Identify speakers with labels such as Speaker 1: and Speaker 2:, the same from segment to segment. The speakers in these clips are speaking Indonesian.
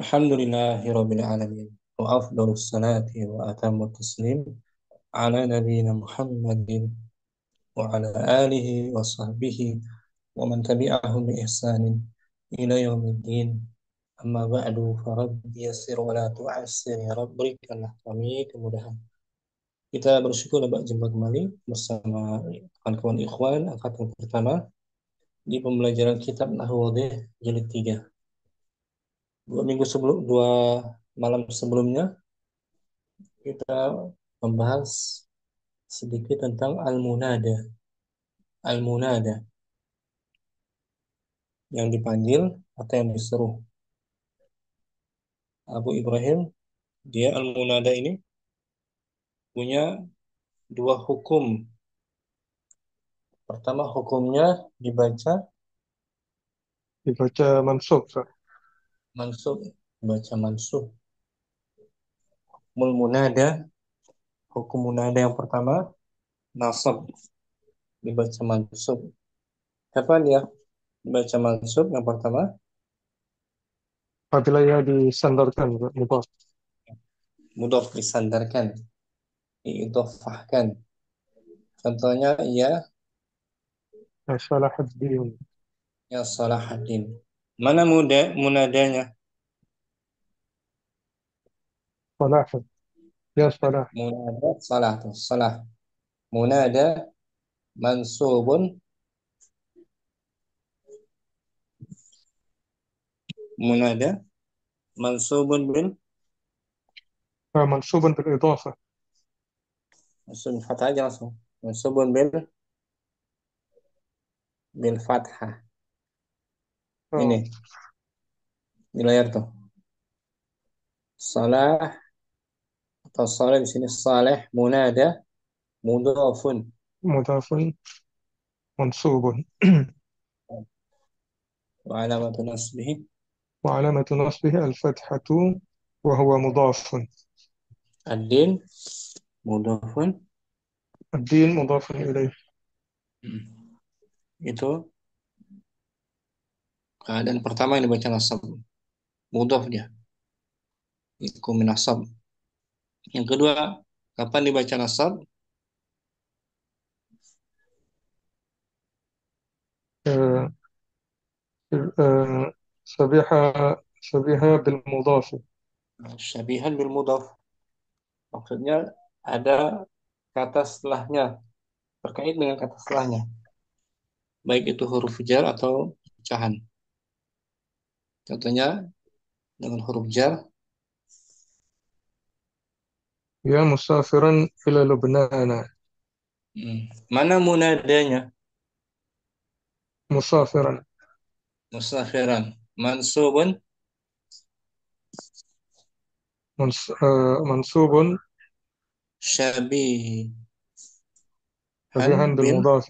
Speaker 1: الحمد لله رب العالمين وأفضل الصلاة وأتم التسليم على نبينا محمد وعلى آله وصحبه ومن تبعهم بإحسان إلى يوم الدين. أما بعد فرب يسر ولا تعسر ya Rabb, berikanlah kami kemudahan. Kita bersyukur dapat jumpa kembali bersama kawan-kawan ikhwan angkatan pertama di pembelajaran kitab Nahwu jilid 3. Dua malam sebelumnya kita membahas sedikit tentang al-munada. Al-munada yang dipanggil atau yang diseru. Abu Ibrahim, dia al-munada ini punya dua hukum. Pertama, hukumnya dibaca
Speaker 2: Dibaca mansub, Ustaz.
Speaker 1: mansub, dibaca mansub. Munada, hukum munada yang pertama nasab, dibaca mansub. Apa dia dibaca mansub yang pertama?
Speaker 2: Apabila ia disandarkan, mudhaf.
Speaker 1: Mudhaf, disandarkan, diidhofahkan. Contohnya
Speaker 2: Ya Salahuddin.
Speaker 1: ya Salahuddin. Mana munadanya?
Speaker 2: Salah. Ya Salah.
Speaker 1: Munada salah tuh, salah. Munada mansubun, munada mansubun
Speaker 2: Mansuban bil idhafah.
Speaker 1: mansub fathah aja langsung. Mansubun bil fathah. Ini
Speaker 2: Oh,
Speaker 1: di layar tuh. Salah atau saleh di sini saleh munada mudhafun
Speaker 2: mudhafun mansubun.
Speaker 1: wa alamatu nasbihi
Speaker 2: وعلامة نصبه الفتحة وهو مضاف.
Speaker 1: ad-din mudhafun.
Speaker 2: الدين مضاف إليه.
Speaker 1: Itu keadaan pertama yang dibaca nasab, mudhaf dia, itu min nasab. Yang kedua, kapan dibaca nasab?
Speaker 2: آه، شبيهة شبيهة بالمضاف.
Speaker 1: Syabihan bil mudhaf. Maksudnya ada kata setelahnya, terkait dengan kata setelahnya, baik itu huruf jar atau pecahan. Contohnya dengan huruf jar,
Speaker 2: يا مسافرا إلى لبنان.
Speaker 1: mana munadanya?
Speaker 2: مسافرا.
Speaker 1: Musafiran, mansubun,
Speaker 2: منصوب
Speaker 1: syabihan
Speaker 2: شبيها
Speaker 1: bil
Speaker 2: بالمضاف.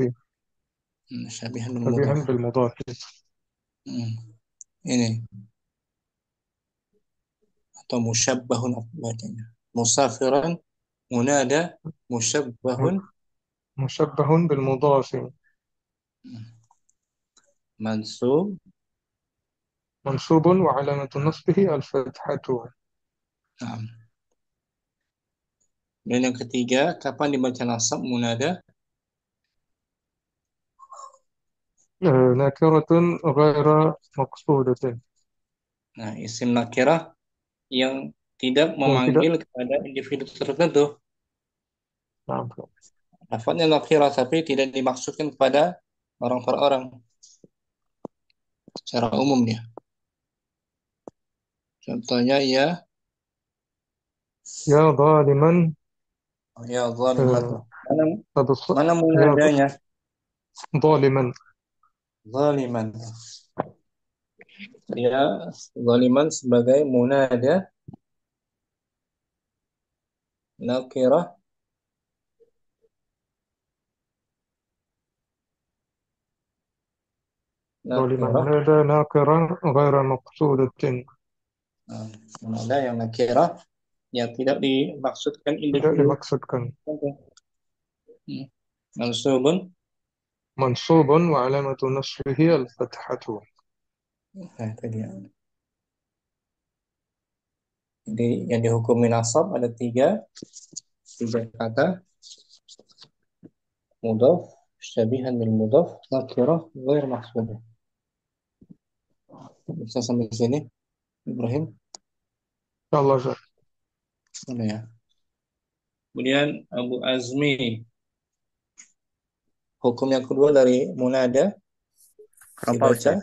Speaker 1: syabihan bil
Speaker 2: شبيها
Speaker 1: mudhaf.
Speaker 2: بالمضاف.
Speaker 1: Hmm, ini atau musyabbahun apa bacanya? Musafiran munada musyabbahun,
Speaker 2: مشبه بالمضاف
Speaker 1: mansub.
Speaker 2: منصوب وعلامة نصبه الفتحة.
Speaker 1: Nah, dan yang ketiga, kapan dibaca nasab munada?
Speaker 2: نكرة غير مقصودة.
Speaker 1: Nah, isim nakirah yang tidak
Speaker 2: yang tidak
Speaker 1: memanggil kepada individu tertentu.
Speaker 2: Nah,
Speaker 1: Lafadznya nakirah tapi tidak dimaksudkan kepada orang per orang, secara umum dia. Contohnya
Speaker 2: يا ظالما.
Speaker 1: ya zaliman.
Speaker 2: آه،
Speaker 1: Mana
Speaker 2: هذا
Speaker 1: mana
Speaker 2: يا
Speaker 1: munadanya?
Speaker 2: ظالما.
Speaker 1: Zaliman. Dia zaliman sebagai munada nakirah,
Speaker 2: ظالما
Speaker 1: nakirah.
Speaker 2: هذا ناكرة غير مقصودة.
Speaker 1: Nah, munada yang nakirah yang tidak dimaksudkan
Speaker 2: tidak
Speaker 1: individu.
Speaker 2: dimaksudkan.
Speaker 1: Hmm. Mansubun.
Speaker 2: منصوب وعلامة نصبه الفتحة.
Speaker 1: Nah, itu dia. Jadi yang dihukumi nasab ada tiga kata: mudhaf, syabihan bil mudhaf, nakirah, ghair mahsudah. Bisa sampai sini, Ibrahim?
Speaker 2: Insyaallah Ustaz.
Speaker 1: Mana ya? Kemudian Abu Azmi, hukum yang kedua dari munada
Speaker 3: Ropa
Speaker 1: dibaca
Speaker 3: Ustaz.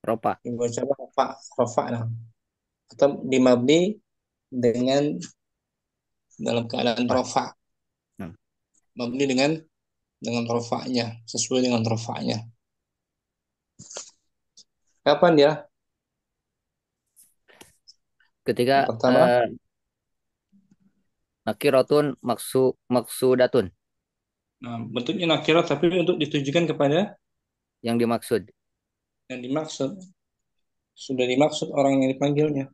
Speaker 3: Ropa.
Speaker 1: dibaca rafa, rafa nah. Atau dimabni dengan dalam keadaan
Speaker 3: Wah.
Speaker 1: rafa,
Speaker 3: Hmm.
Speaker 1: mabni dengan rafa'nya, sesuai dengan rafa'nya. Kapan dia?
Speaker 3: Ketika
Speaker 1: Yang pertama,
Speaker 3: nakiratun maksudatun
Speaker 1: nah, bentuknya nakirah tapi untuk ditujukan kepada
Speaker 3: yang dimaksud.
Speaker 1: yang dimaksud. Sudah dimaksud orang yang dipanggilnya.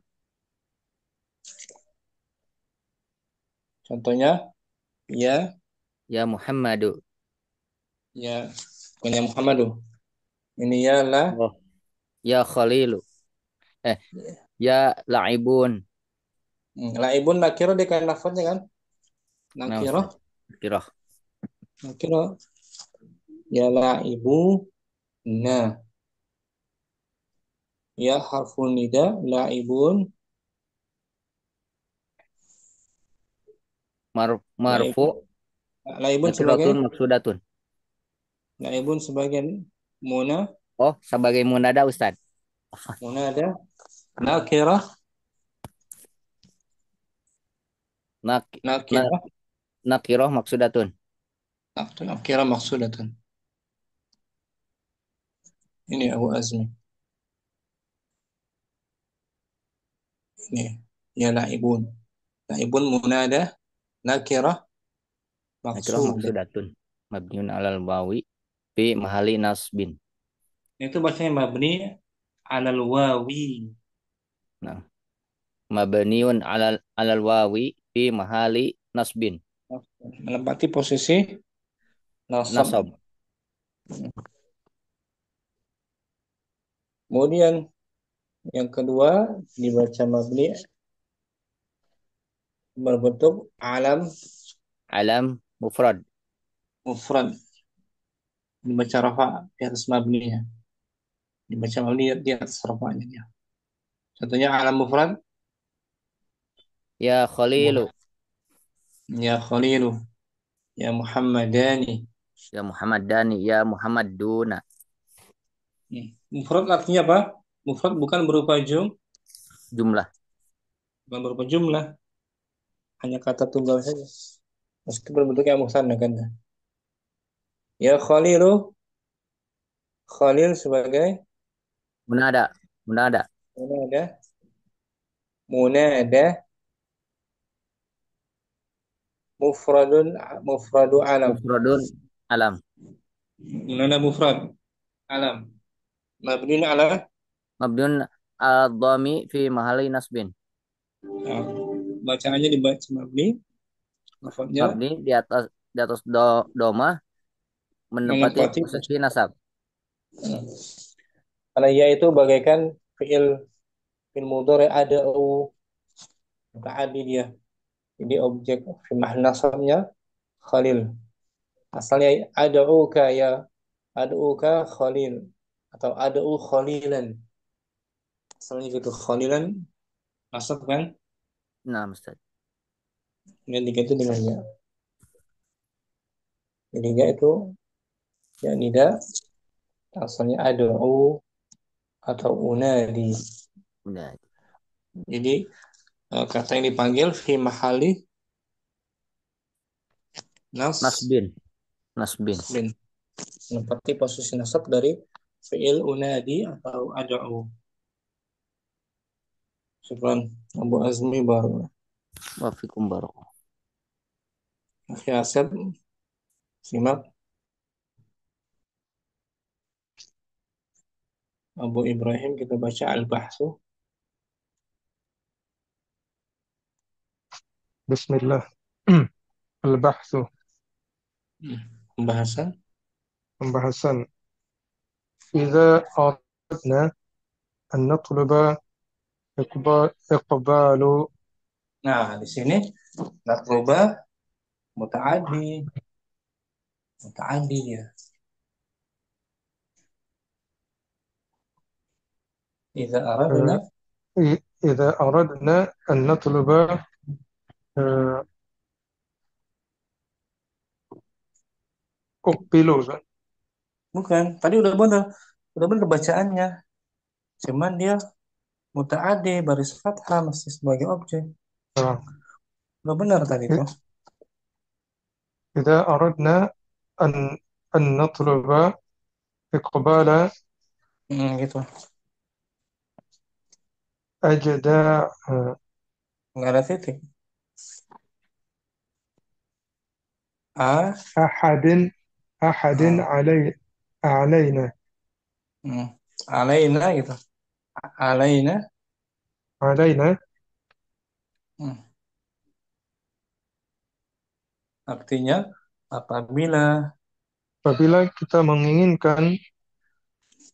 Speaker 1: Contohnya, ya,
Speaker 3: Ya Muhammadu.
Speaker 1: ya, bukan ya Muhammadu. Ini ya lah,
Speaker 3: Oh, ya Khalilu. Eh, ya Laibun.
Speaker 1: laibun nakirah dia kan lafadznya kan?
Speaker 3: Nah
Speaker 1: Nakirah,
Speaker 3: Ustaz. Kirah.
Speaker 1: nakirah, ya laibu, nah, ya harfun nida, laibun,
Speaker 3: Marfu
Speaker 1: laibun, laibun sebagai,
Speaker 3: nakiratun maksudatun.
Speaker 1: laibun sebagai muna,
Speaker 3: Oh, sebagai munada Ustaz.
Speaker 1: munada, nakirah,
Speaker 3: Nak, na,
Speaker 1: nakirah,
Speaker 3: nakirah maksudatun.
Speaker 1: nakirah maksudatun. Ini Abu Azmi. Ini ya laibun. Laibun munada nakirah
Speaker 3: Nakirah
Speaker 1: maksudah.
Speaker 3: maksudatun. Mabniun alal wawi fi mahali nasbin.
Speaker 1: Itu bacanya mabni alal wawi.
Speaker 3: Nah, mabniun alal wawi fi mahali nasbin.
Speaker 1: Menempati posisi nasab.
Speaker 3: Nasab.
Speaker 1: Kemudian yang kedua dibaca mabni berbentuk alam
Speaker 3: Alam mufrad.
Speaker 1: mufrad. Dibaca rafa di atas mabninya. Dibaca mabni di atas rafanya dia. Contohnya alam mufrad,
Speaker 3: Ya Khalilu.
Speaker 1: ya Khalilu, ya Muhammadani.
Speaker 3: Ya Muhammad Dani. Ya Muhammad Duna.
Speaker 1: Mufrad artinya apa? Mufrad
Speaker 3: Jumlah.
Speaker 1: bukan berupa jumlah, hanya kata tunggal saja. Meskipun bentuknya musanna kan. Ya Khalilu, Khalil sebagai
Speaker 3: Munada. Munada.
Speaker 1: munada, munada mufradun mufradu alam.
Speaker 3: Mufradun alam.
Speaker 1: Munada mufrad alam. Mabniun ala
Speaker 3: Mabniun al-dhami fi mahali nasbin.
Speaker 1: nah, bacaannya dibaca mabni, lafadznya
Speaker 3: Mabni di atas doma menempati
Speaker 1: menempati
Speaker 3: posisi nasab.
Speaker 1: karena ya itu bagaikan fiil mudhari ada'u muta'addi dia. Jadi objek fi'il nasabnya Khalil. Asalnya ad'uka ya, ad'uka Khalil atau ad'u Khalilan. Asalnya gitu Khalilan nasab kan
Speaker 3: Nah, Ustaz.
Speaker 1: dengan diganti dengan ya. Jadi ya itu ya nida asalnya ad'u atau unadi.
Speaker 3: Udah.
Speaker 1: Jadi kata yang dipanggil fi mahali nas
Speaker 3: Nasbin. Nasbin.
Speaker 1: bin menempati posisi nasab dari fiil unadi atau ad'u. Syukran Abu Azmi baru.
Speaker 3: Wafikum barokallahu.
Speaker 1: Akhi Asep, simak Abu Ibrahim kita baca Al-Bahsu.
Speaker 2: Bismillah. Al-bahthu.
Speaker 1: Pembahasan.
Speaker 2: Pembahasan. Idza aradna an natluba إقبال.
Speaker 1: Nah, di sini natluba mutaaddi, mutaaddi ya. Idza aradna
Speaker 2: آه، إذا أردنا أن نطلب آه، أقبل.
Speaker 1: bukan, tadi udah bener bacaannya. Cuman dia mutaaddi baris fathah masih sebagai objek.
Speaker 2: آه،
Speaker 1: Udah benar tadi tuh.
Speaker 2: إذا أردنا أن نطلب إقبال
Speaker 1: Gitu.
Speaker 2: أجداء
Speaker 1: Nggak ada titik. A,
Speaker 2: أحد
Speaker 1: ah,
Speaker 2: علينا
Speaker 1: hmm. Alaina gitu. Alaina,
Speaker 2: علينا
Speaker 1: hmm. Artinya apabila,
Speaker 2: apabila kita menginginkan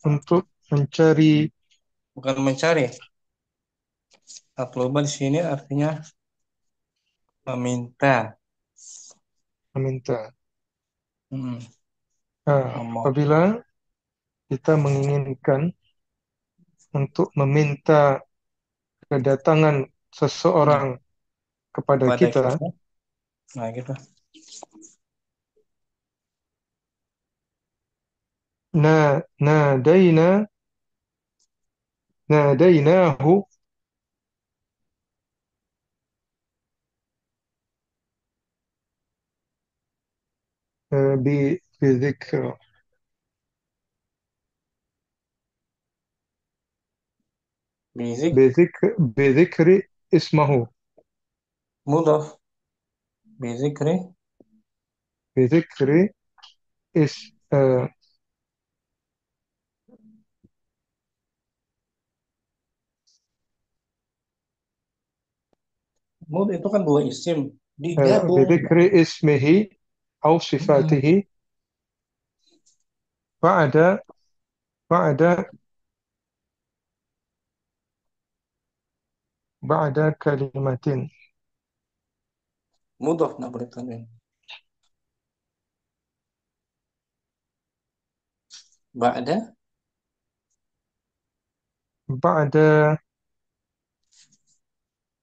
Speaker 2: untuk mencari
Speaker 1: bukan mencari. Atluba di sini artinya meminta.
Speaker 2: meminta.
Speaker 1: Hmm. Ngomong.
Speaker 2: Apabila kita menginginkan untuk meminta kedatangan
Speaker 1: Hmm.
Speaker 2: seseorang kepada
Speaker 1: Kepada
Speaker 2: kita,
Speaker 1: kita. Nah, gitu.
Speaker 2: na nadaina nadainahu بذكر
Speaker 1: Bizik,
Speaker 2: بذكر اسمه
Speaker 1: mudhaf. Bizikri,
Speaker 2: بذكر اس
Speaker 1: itu kan dua isim. Digabung.
Speaker 2: بذكر اسمه أو
Speaker 1: Hmm.
Speaker 2: صفاته بعد بعد بعد كلمة
Speaker 1: Mudhaf nggak boleh tanwin. Ba'da,
Speaker 2: بعد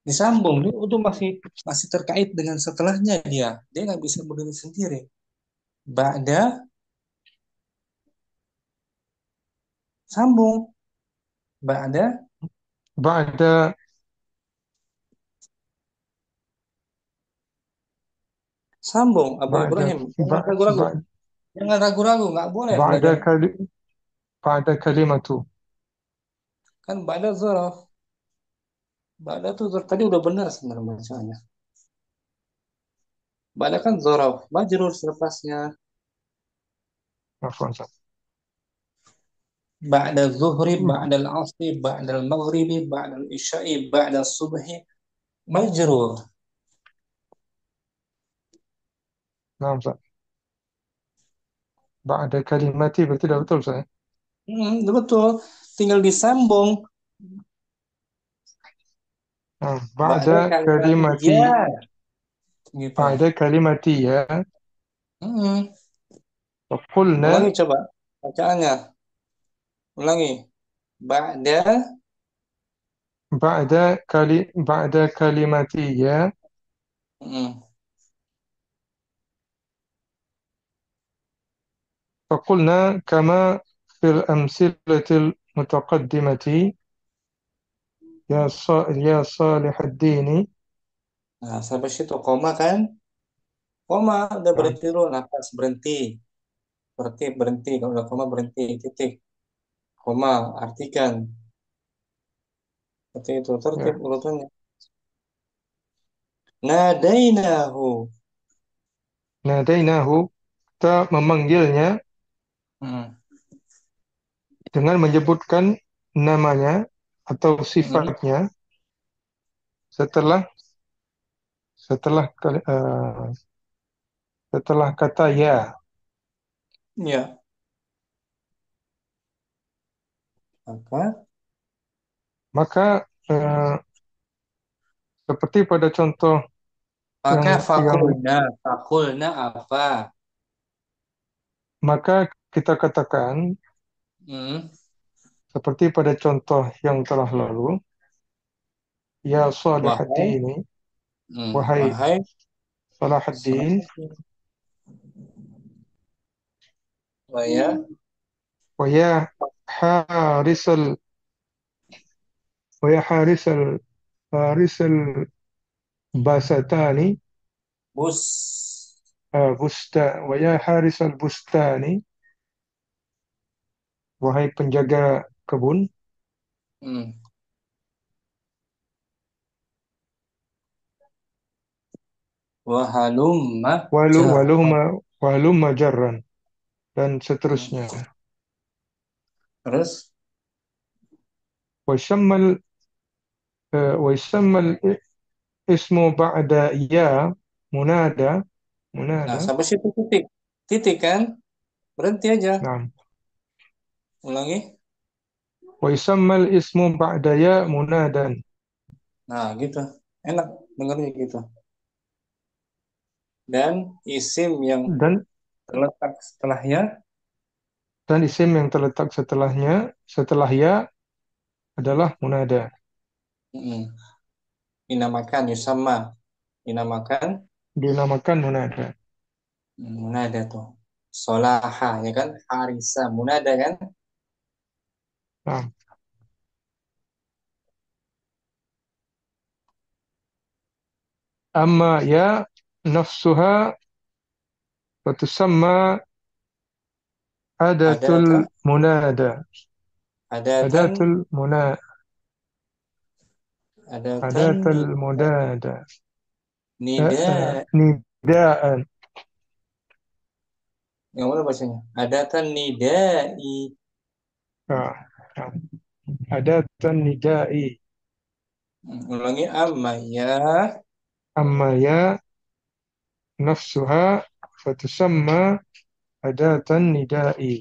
Speaker 1: disambung. Dia itu masih masih terkait dengan setelahnya dia. Dia nggak bisa berdiri sendiri. Ba'da, sambung. Ba'da,
Speaker 2: بعد
Speaker 1: sambung. Abu
Speaker 2: بعد
Speaker 1: Ibrahim. Jangan ragu-ragu.
Speaker 2: بعد
Speaker 1: Jangan ragu-ragu. Nggak boleh
Speaker 2: بعد
Speaker 1: belajar.
Speaker 2: بعد كلمة
Speaker 1: Kan ba'da zaraf. Ba'da tuh tadi udah benar sebenarnya bacanya. Ba'da kan zaraf. Majrur selepasnya.
Speaker 2: عفوا صح.
Speaker 1: Ba'da zuhri, ba'da al-asri, ba'da al-maghribi, ba'da al-isya'i, ba'da al-subhi. Majrur.
Speaker 2: نعم صح. بعد كلمتي berarti dah betul saya.
Speaker 1: Betul. Tinggal disambung.
Speaker 2: بعد
Speaker 1: Ba'da kalimat
Speaker 2: كلمتي
Speaker 1: ya. Gitu.
Speaker 2: بعد كلمتي يا
Speaker 1: Hmm. Ulangi
Speaker 2: فقلنا
Speaker 1: coba bacaannya. Ulangi. Ba'da.
Speaker 2: بعد كلمتي يا
Speaker 1: Hmm.
Speaker 2: فقلنا كما في الأمثلة المتقدمة يا صالح الدين.
Speaker 1: Nah, sampai situ koma kan? Koma udah
Speaker 2: نعم
Speaker 1: berhenti dulu, nafas berhenti. Berhenti, berhenti. Kalau udah koma berhenti, titik. Koma, artikan. Seperti itu, tertib
Speaker 2: ya.
Speaker 1: urutannya. Nadainahu.
Speaker 2: Nadainahu, kita memanggilnya
Speaker 1: Hmm.
Speaker 2: dengan menyebutkan namanya atau
Speaker 1: Hmm.
Speaker 2: sifatnya setelah setelah setelah kata ya,
Speaker 1: Ya, maka
Speaker 2: maka eh, seperti pada contoh
Speaker 1: Maka
Speaker 2: yang
Speaker 1: fakulna apa?
Speaker 2: maka kita katakan
Speaker 1: Hmm.
Speaker 2: seperti pada contoh yang telah lalu, ya
Speaker 1: Wahai,
Speaker 2: Salahuddin, wahai
Speaker 1: wahai
Speaker 2: Salahuddin,
Speaker 1: Salahuddin. Waya,
Speaker 2: wa ya harisal wa ya harisal basatani,
Speaker 1: bus.
Speaker 2: wa ya harisal bustani, wahai penjaga kebun,
Speaker 1: Hmm. Wahalumma jar.
Speaker 2: walumma jarran, dan
Speaker 1: Hmm.
Speaker 2: seterusnya.
Speaker 1: Terus,
Speaker 2: ويسمى ويسمى الاسم بعد يا منادى
Speaker 1: nah
Speaker 2: منادى
Speaker 1: sampai situ titik. Titik kan? Berhenti aja.
Speaker 2: نعم.
Speaker 1: Ulangi.
Speaker 2: ويسمى الاسم بعد يا منادى.
Speaker 1: Nah, gitu. Enak dengarnya gitu. Dan isim yang
Speaker 2: dan
Speaker 1: terletak setelahnya,
Speaker 2: dan isim yang terletak setelah ya adalah munada,
Speaker 1: mm, dinamakan yusamma. Dinamakan
Speaker 2: dinamakan munada.
Speaker 1: munada tuh. Solaha, ya kan? Harisa, munada kan?
Speaker 2: Nah, amma ya nafsuha fatusamma adatul
Speaker 1: Adata,
Speaker 2: munada,
Speaker 1: adatan,
Speaker 2: adatul muna
Speaker 1: adatan,
Speaker 2: adatul munada,
Speaker 1: nida.
Speaker 2: nidaan.
Speaker 1: Yang mana bacanya? Adatan nidai.
Speaker 2: Nah, nah. Adatan nidai.
Speaker 1: Ulangi amma ya.
Speaker 2: Amma ya nafsuha fatusamma adatan nidai.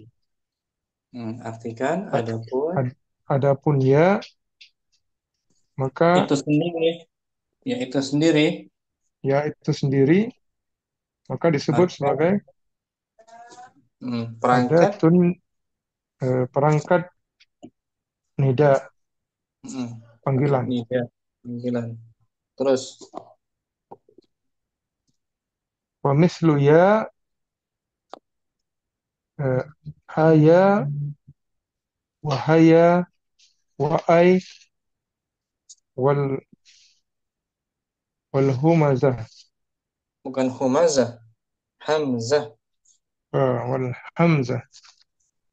Speaker 1: Artikan
Speaker 2: A-
Speaker 1: adapun
Speaker 2: Adapun ya maka
Speaker 1: itu sendiri, ya itu sendiri
Speaker 2: ya itu sendiri maka disebut
Speaker 1: maka
Speaker 2: sebagai
Speaker 1: perangkat
Speaker 2: adatun, perangkat nida,
Speaker 1: mm,
Speaker 2: panggilan.
Speaker 1: nida panggilan. Terus
Speaker 2: Wa mislu ya eh, haya wa haya wa ai wal wal humazah,
Speaker 1: bukan humazah, hamzah.
Speaker 2: wal hamzah.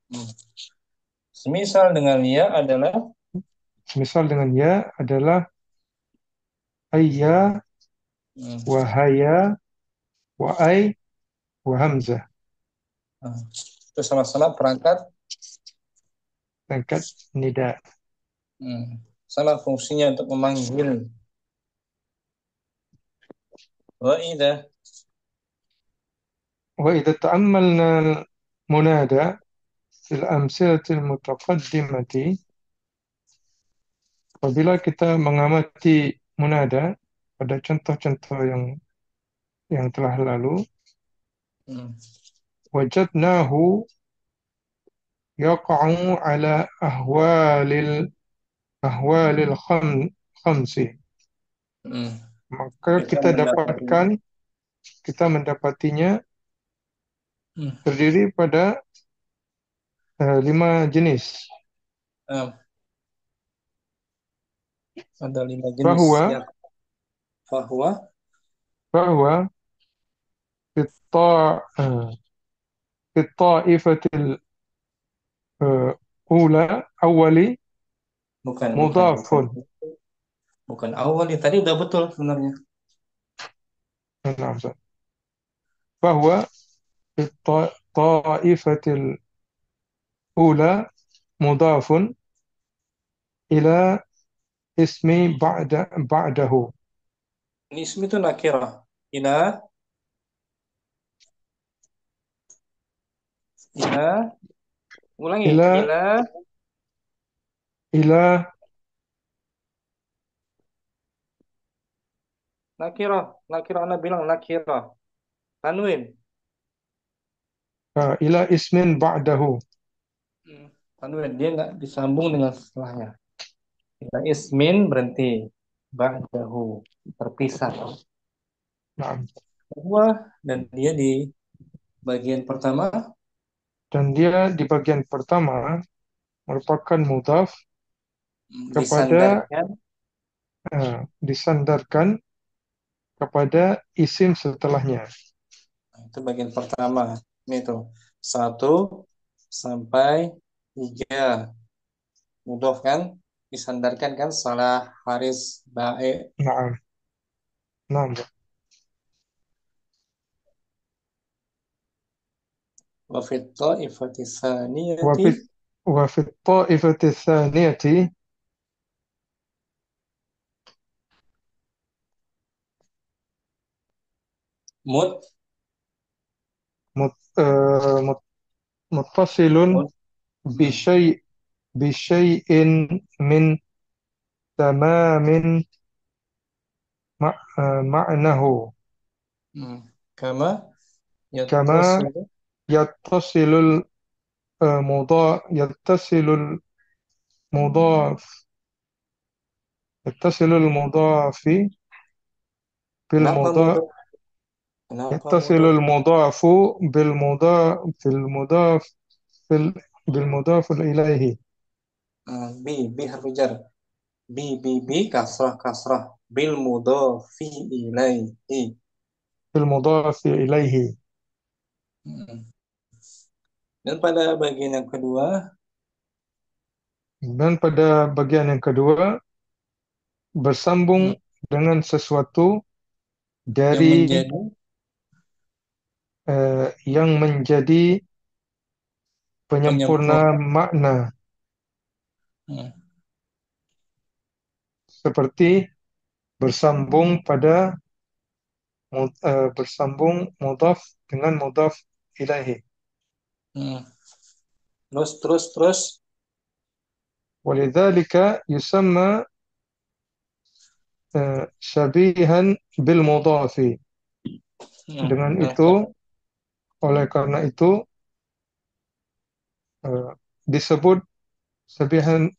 Speaker 1: Hmm. Semisal dengan ya adalah
Speaker 2: Misal dengan ya adalah hayya wa
Speaker 1: hmm,
Speaker 2: haya wa ai wa hamzah,
Speaker 1: nah, itu sama-sama perangkat,
Speaker 2: pangkat nida.
Speaker 1: hmm, sama fungsinya untuk memanggil. Wa idza
Speaker 2: وإذا تأملنا المنادى في الأمثلة المتقدمة, apabila kita mengamati munada pada contoh-contoh yang telah lalu,
Speaker 1: hmm,
Speaker 2: wajadnahu yaqa'u ala ahwalil khamsi,
Speaker 1: hmm,
Speaker 2: maka
Speaker 1: kita mendapati
Speaker 2: kita mendapatinya
Speaker 1: hmm,
Speaker 2: terdiri pada 5 jenis.
Speaker 1: ah, ada 5 jenis
Speaker 2: bahwa
Speaker 1: yang bahwa
Speaker 2: bahwa kita ifatil ula awali
Speaker 1: bukan bukan bukan
Speaker 2: mudafun.
Speaker 1: bukan awal ya tadi udah betul sebenarnya.
Speaker 2: Nah, bahwa ifatil ula mudafun ila ismi ba'dahu,
Speaker 1: Ini ismi itu nakirah. Ila, ila, ulangi.
Speaker 2: ila
Speaker 1: Ila,
Speaker 2: ila
Speaker 1: Nakirah. Nakirah, Anda bilang nakirah. Tanwin.
Speaker 2: ila ismin ba'dahu.
Speaker 1: Tanwin, dia nggak disambung dengan setelahnya. Kita ismin berhenti. Ba'dahu. Terpisah.
Speaker 2: Naam.
Speaker 1: Kedua, dan dia di bagian pertama
Speaker 2: Dan dia di bagian pertama merupakan mudhaf kepada
Speaker 1: disandarkan.
Speaker 2: disandarkan kepada isim setelahnya.
Speaker 1: Itu bagian pertama. Ini tuh. 1 sampai 3. Mudhof kan? Disandarkan kan? Salah, Haris, Bae.
Speaker 2: Naam. Naam.
Speaker 1: Wa fit ta'ifati tsaniyati
Speaker 2: وفي وفي الطائفة الثانية
Speaker 1: mut
Speaker 2: مت- آه، مت- متصل
Speaker 1: mut hmm,
Speaker 2: بشيء من تمام معناه
Speaker 1: hmm. Kama
Speaker 2: كما
Speaker 1: yattasilu
Speaker 2: يتصل المضاف يتصل المضاف
Speaker 1: kenapa
Speaker 2: بالمضاف
Speaker 1: mudhof? Kenapa
Speaker 2: يتصل
Speaker 1: mudhof?
Speaker 2: المضاف بالمضاف بالمضاف إليه
Speaker 1: Bi harfu jar. Bi kasrah kasrah bil mudhofi ilaihi.
Speaker 2: بالمضاف إليه.
Speaker 1: Hmm. Dan pada bagian yang kedua
Speaker 2: Dan pada bagian yang kedua bersambung
Speaker 1: hmm,
Speaker 2: dengan sesuatu
Speaker 1: yang
Speaker 2: dari
Speaker 1: menjadi
Speaker 2: yang menjadi penyempurna
Speaker 1: penyempurna.
Speaker 2: makna,
Speaker 1: Hmm.
Speaker 2: seperti bersambung pada bersambung mudhaf dengan mudhaf ilahi.
Speaker 1: Hmm. Terus.
Speaker 2: ولذلك يسمى syabihan bil mudhafi.
Speaker 1: Hmm.
Speaker 2: Dengan
Speaker 1: Oleh
Speaker 2: itu,
Speaker 1: karena
Speaker 2: oleh karena itu disebut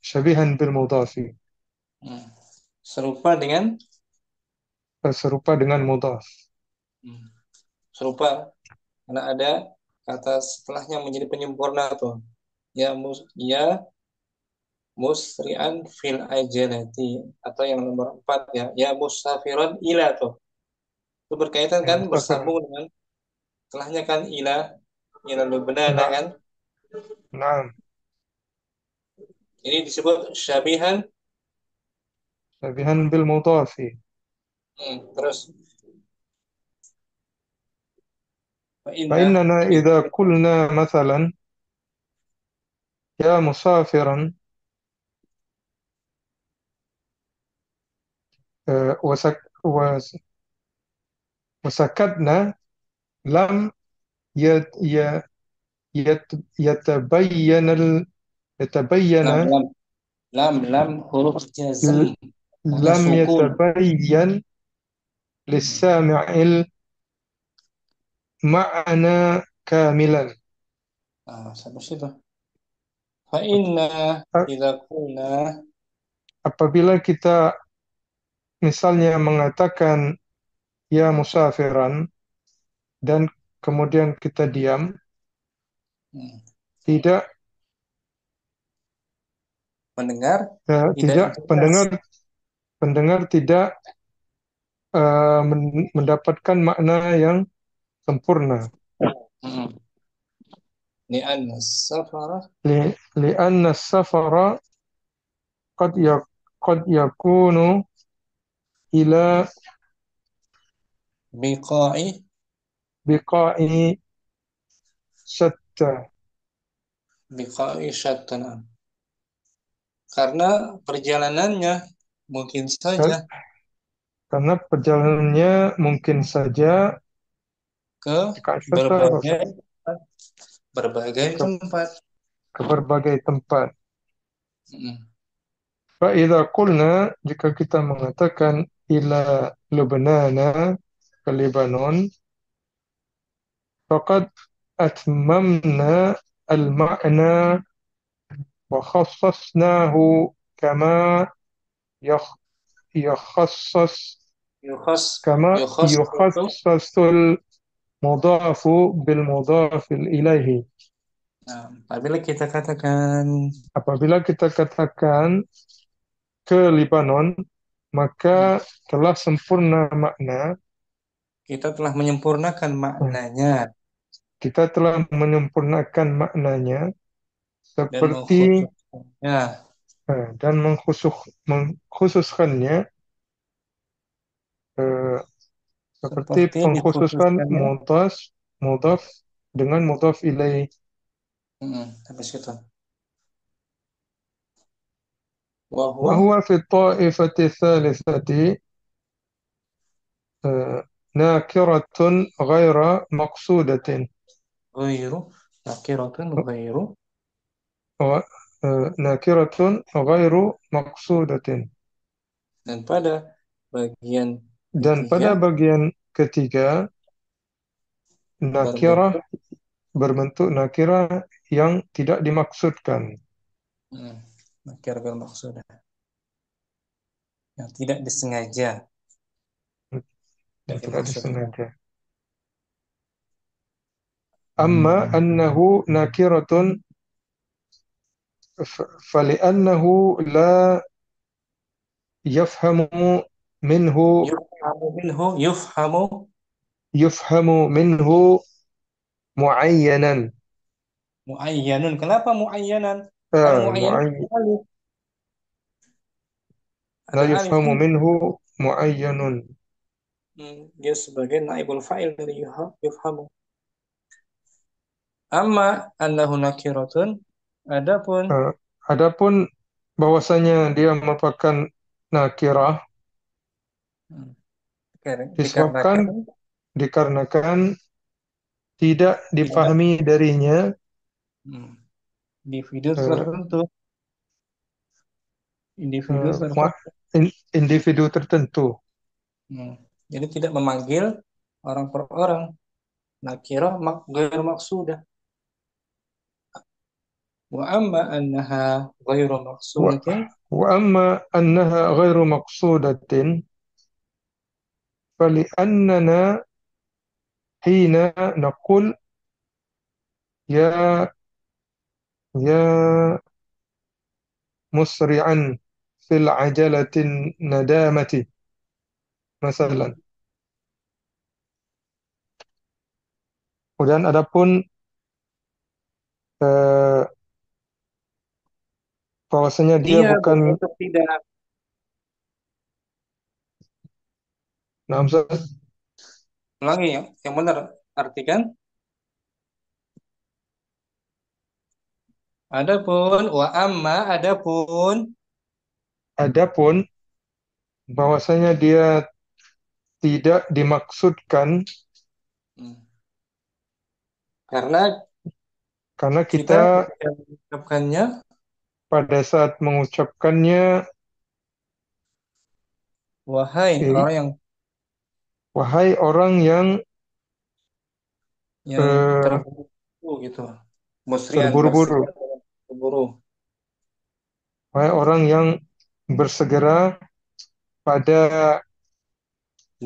Speaker 2: syabihan bil mudhafi,
Speaker 1: hmm, serupa dengan
Speaker 2: serupa dengan mudhaf.
Speaker 1: hmm, serupa karena ada kata setelahnya menjadi penyempurna tuh. Ya musri'an fil ajalati atau yang nomor 4 ya. Ya musafiran ila tuh. Itu berkaitan
Speaker 2: Ya,
Speaker 1: kan
Speaker 2: mustafir.
Speaker 1: bersambung dengan setelahnya kan ila lubnana
Speaker 2: Nah,
Speaker 1: kan.
Speaker 2: nah,
Speaker 1: Ini disebut syabihan.
Speaker 2: syabihan bil mudhafi.
Speaker 1: Terus fa inna
Speaker 2: فإننا إذا قلنا مثلا يا مسافرا آه، وسك وس- وسكتنا لم يت ي- يت يتبين
Speaker 1: lam
Speaker 2: يتبين
Speaker 1: lam lam huruf jazm maknanya
Speaker 2: لم
Speaker 1: sukun.
Speaker 2: يتبين للسامع المعنى كاملا.
Speaker 1: Sampai situ. Fa inna
Speaker 2: A-
Speaker 1: idza qulna
Speaker 2: Apabila kita misalnya mengatakan ya musafiran dan kemudian kita diam,
Speaker 1: hmm,
Speaker 2: tidak
Speaker 1: mendengar tidak
Speaker 2: tidak
Speaker 1: jelas.
Speaker 2: pendengar tidak mendapatkan makna yang sempurna.
Speaker 1: Hmm. Li'anna safara
Speaker 2: لأن السفر قد يكون إلى
Speaker 1: biqa'i
Speaker 2: بقاع شتى.
Speaker 1: biqa'i syatana. Karena perjalanannya mungkin saja
Speaker 2: Kar- Karena perjalanannya mungkin saja
Speaker 1: ke
Speaker 2: بقاع شتى
Speaker 1: berbagai berbagai
Speaker 2: ke,
Speaker 1: tempat.
Speaker 2: ke berbagai tempat.
Speaker 1: Hmm.
Speaker 2: فإذا قلنا jika kita mengatakan إلى لبنان كلبنان فقد أتممنا المعنى وخصصناه كما يخ- يخصص كما
Speaker 1: يخص
Speaker 2: يخصص المضاف بالمضاف إليه.
Speaker 1: Nah, apabila kita katakan
Speaker 2: Apabila kita katakan ke Lebanon,
Speaker 1: hmm,
Speaker 2: maka telah sempurna makna.
Speaker 1: kita telah menyempurnakan
Speaker 2: Nah,
Speaker 1: maknanya
Speaker 2: kita telah menyempurnakan maknanya
Speaker 1: dan
Speaker 2: seperti
Speaker 1: mengkhususkannya
Speaker 2: dan mengkhususkannya eh, seperti
Speaker 1: seperti
Speaker 2: pengkhususan
Speaker 1: dikhususkannya.
Speaker 2: mudhaf dengan mudhaf ilaih.
Speaker 1: Habis itu. Wahwa
Speaker 2: وهو في الطائفة الثالثة ناكرة غير مقصودة.
Speaker 1: ghairu nakiratun ghairu
Speaker 2: و- ناكرة غير مقصودة.
Speaker 1: dan pada bagian
Speaker 2: Dan
Speaker 1: ketiga
Speaker 2: pada bagian ketiga, nakirah
Speaker 1: berbentuk
Speaker 2: berbentuk nakirah yang tidak dimaksudkan.
Speaker 1: hmm, nakir bermaksud yang tidak disengaja tidak
Speaker 2: Yang tidak
Speaker 1: dimaksudkan.
Speaker 2: disengaja. Amma annahu nakiratun fali'annahu la yafhamu minhu yufhamu minhu muayyanan.
Speaker 1: Muayyanun. Kenapa muayyanan? Kalau muayyanan
Speaker 2: Muayyan la
Speaker 1: ada alif
Speaker 2: yufhamu
Speaker 1: kan?
Speaker 2: minhu muayyanun.
Speaker 1: Dia sebagai naibul fa'il dari yufhamu. Amma annahu nakiratun. Adapun
Speaker 2: Adapun bahwasanya dia merupakan nakirah
Speaker 1: hmm,
Speaker 2: disebabkan
Speaker 1: dikarenakan
Speaker 2: dikarenakan tidak
Speaker 1: tidak
Speaker 2: dipahami darinya
Speaker 1: hmm, individu
Speaker 2: eh,
Speaker 1: tertentu, individu
Speaker 2: ma-
Speaker 1: tertentu.
Speaker 2: individu tertentu.
Speaker 1: Hmm. Jadi tidak memanggil orang per orang. Nakirah ghairu maksudah. Wa amma annaha ghairu
Speaker 2: Wa,
Speaker 1: maksudatin.
Speaker 2: wa amma annaha ghairu maqsudatin fali'annana hina naqul ya ya musri'an fil ajalatin nadamati
Speaker 1: Hmm.
Speaker 2: masalan. Kemudian adapun eh, bahwasanya dia
Speaker 1: Dia
Speaker 2: bukan.
Speaker 1: berbentuk tidak.
Speaker 2: Nah, Ustaz,
Speaker 1: Ulangi yang benar. Artikan. Adapun
Speaker 2: adapun bahwasanya dia tidak dimaksudkan
Speaker 1: hmm, karena
Speaker 2: karena
Speaker 1: kita
Speaker 2: kita
Speaker 1: ketika mengucapkannya
Speaker 2: pada saat mengucapkannya
Speaker 1: wahai
Speaker 2: eh,
Speaker 1: orang
Speaker 2: wahai orang yang
Speaker 1: yang
Speaker 2: eh,
Speaker 1: terburu gitu. Musri'an
Speaker 2: terburu-buru,
Speaker 1: bersegera terburu
Speaker 2: wahai orang yang bersegera pada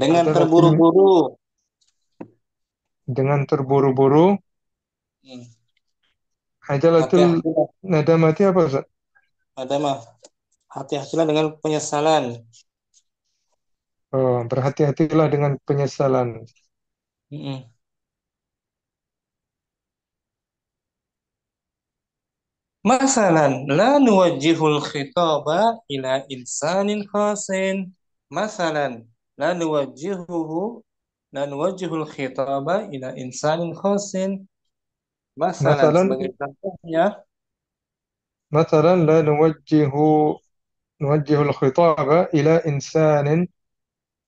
Speaker 1: dengan
Speaker 2: ajalatin
Speaker 1: terburu-buru.
Speaker 2: dengan terburu-buru.
Speaker 1: Hmm.
Speaker 2: Ajalatul
Speaker 1: Hati-hati
Speaker 2: nadamati apa Ustaz?
Speaker 1: ada mah hati-hatilah dengan penyesalan.
Speaker 2: Oh, berhati-hatilah dengan penyesalan.
Speaker 1: Mm-mm. Masalan, la nuwajjihul khitaba ila insanin khasin. Masalan, la nuwajjihuhu la nuwajjihul khitaba ila insanin khasin. Masalan,
Speaker 2: Masalan
Speaker 1: sebagai contohnya,
Speaker 2: masalan la nuwajjihul khitaba ila insanin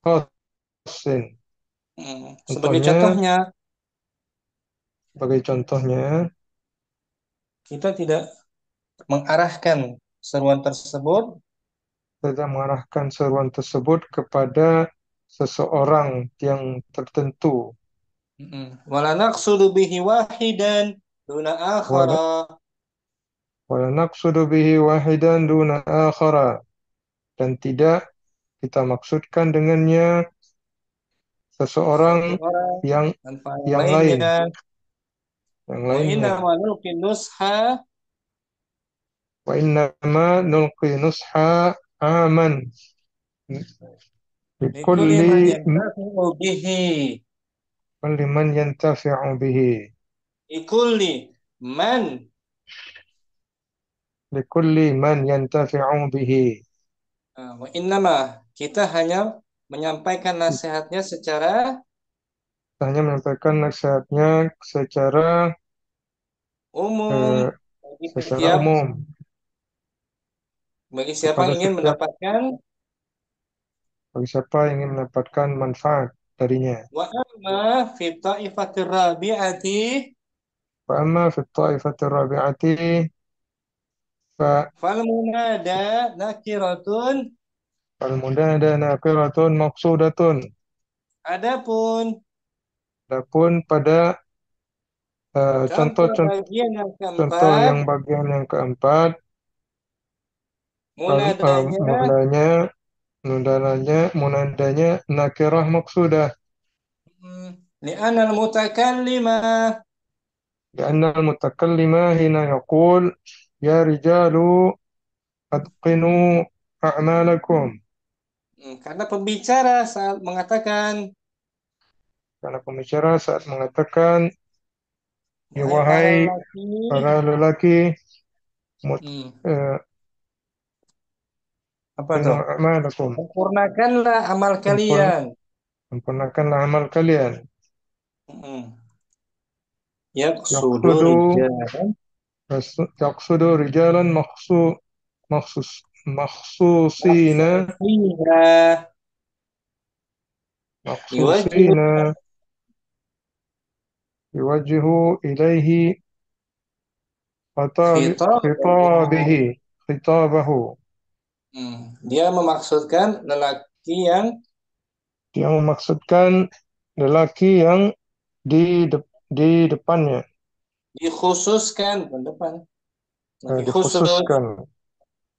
Speaker 2: khasin.
Speaker 1: sebagai
Speaker 2: Contohnya,
Speaker 1: contohnya,
Speaker 2: sebagai contohnya,
Speaker 1: kita tidak mengarahkan seruan tersebut
Speaker 2: tidak mengarahkan seruan tersebut kepada seseorang yang tertentu.
Speaker 1: Wala naqsudu bihi wahidan duna
Speaker 2: Wala
Speaker 1: akhara.
Speaker 2: wala naqsudu bihi wahidan duna akhara. Dan tidak kita maksudkan dengannya seseorang
Speaker 1: Satu orang
Speaker 2: yang
Speaker 1: tanpa yang
Speaker 2: yang lain,
Speaker 1: lainnya.
Speaker 2: yang
Speaker 1: Wa inna
Speaker 2: lainnya.
Speaker 1: ma nulqi nusha
Speaker 2: Wa innama nulqi nusha aman
Speaker 1: likulli man
Speaker 2: likulli
Speaker 1: yantafi'u bihi.
Speaker 2: liman yantafi'u bihi.
Speaker 1: Likulli man.
Speaker 2: Likulli man yantafi'u bihi.
Speaker 1: Wa innama kita hanya menyampaikan nasihatnya secara
Speaker 2: Kita hanya menyampaikan nasihatnya secara
Speaker 1: umum
Speaker 2: eh,
Speaker 1: bagi
Speaker 2: secara
Speaker 1: setiap
Speaker 2: umum
Speaker 1: bagi siapa
Speaker 2: kepada
Speaker 1: yang ingin
Speaker 2: setiap
Speaker 1: mendapatkan.
Speaker 2: bagi siapa yang ingin mendapatkan manfaat darinya.
Speaker 1: Wa amma fi ta'ifatir rabi'ati
Speaker 2: Wa amma fi ta'ifati rabi'ati fa
Speaker 1: fal munada nakiratun.
Speaker 2: al-munada naqiratun maqsudatun.
Speaker 1: Adapun
Speaker 2: Adapun pada
Speaker 1: contoh
Speaker 2: contoh-contoh
Speaker 1: bagian yang
Speaker 2: contoh
Speaker 1: keempat,
Speaker 2: yang bagian yang keempat,
Speaker 1: munadanya
Speaker 2: mulanya munadanya nakirah maqsudah.
Speaker 1: li'anal mutakallima
Speaker 2: لأن المتكلم هنا يقول يا رجال أتقنوا أعمالكم.
Speaker 1: karena pembicara saat mengatakan
Speaker 2: Karena pembicara saat mengatakan, ya
Speaker 1: wahai para
Speaker 2: wahai
Speaker 1: lelaki,
Speaker 2: para lelaki,
Speaker 1: hmm,
Speaker 2: eh,
Speaker 1: apa
Speaker 2: qinu
Speaker 1: tuh?
Speaker 2: a'malakum.
Speaker 1: Sempurnakanlah amal
Speaker 2: Sempurn-
Speaker 1: kalian.
Speaker 2: Sempurnakanlah amal kalian.
Speaker 1: Hmm. Yaqsudu
Speaker 2: Yaqsudu
Speaker 1: rijalan
Speaker 2: yaqsudu rijalan makhsus makhsusina
Speaker 1: maksudnya yuwajjihu
Speaker 2: makhsusina yuwajjihu ilaihi
Speaker 1: khitabahu.
Speaker 2: khitabihi khitabahu.
Speaker 1: Dia memaksudkan lelaki yang
Speaker 2: Dia memaksudkan lelaki yang di depannya,
Speaker 1: dikhususkan bukan depan, lagi khusus
Speaker 2: dikhususkan.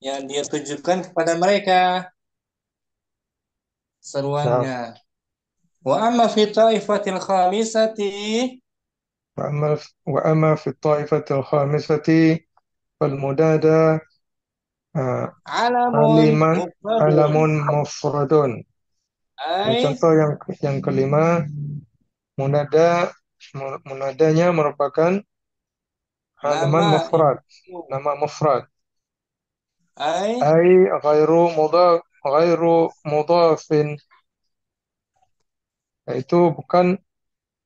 Speaker 1: yang dia tujukan kepada mereka
Speaker 2: Nah,
Speaker 1: seruannya. Wa amma fi taifatil khamisati
Speaker 2: وأما في الطائفة الخامسة فالمنادى
Speaker 1: alamun
Speaker 2: aliman
Speaker 1: mufradun
Speaker 2: alamun mufradun. Jadi
Speaker 1: ay
Speaker 2: contoh yang kelima, munada munadanya merupakan halaman
Speaker 1: nama
Speaker 2: mufrad,
Speaker 1: itu
Speaker 2: nama mufrad.
Speaker 1: ay
Speaker 2: Ai ghairu mudhafin, yaitu bukan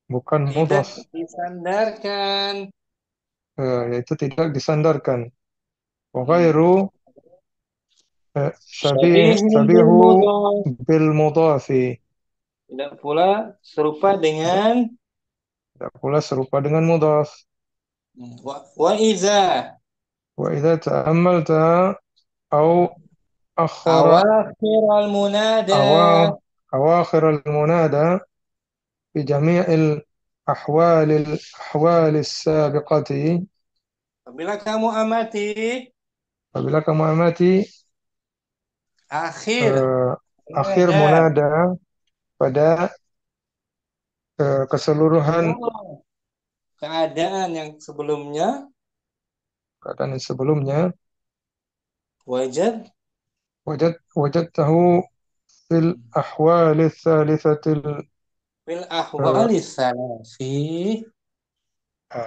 Speaker 1: tidak
Speaker 2: mudhaf,
Speaker 1: disandarkan
Speaker 2: yaitu tidak disandarkan. Wa
Speaker 1: hmm.
Speaker 2: ghairu
Speaker 1: Syabihun bil
Speaker 2: syabihu
Speaker 1: mudhaf,
Speaker 2: bil mudhafi,
Speaker 1: tidak pula serupa dengan
Speaker 2: tidak pula serupa dengan mudhaf.
Speaker 1: wa iza
Speaker 2: Wa idza ta'ammalta au akhara
Speaker 1: awakhir al munada.
Speaker 2: awa awakhir al munada fi jami'il ahwal as-sabiqati.
Speaker 1: Apabila kamu amati
Speaker 2: Apabila kamu amati
Speaker 1: akhir
Speaker 2: eh, akhir
Speaker 1: munada
Speaker 2: munada pada keseluruhan
Speaker 1: seluruh keadaan yang sebelumnya
Speaker 2: keadaan yang sebelumnya,
Speaker 1: wajad
Speaker 2: wajadtahu fil ahwal ats-tsalitsati
Speaker 1: fil ahwali salasi.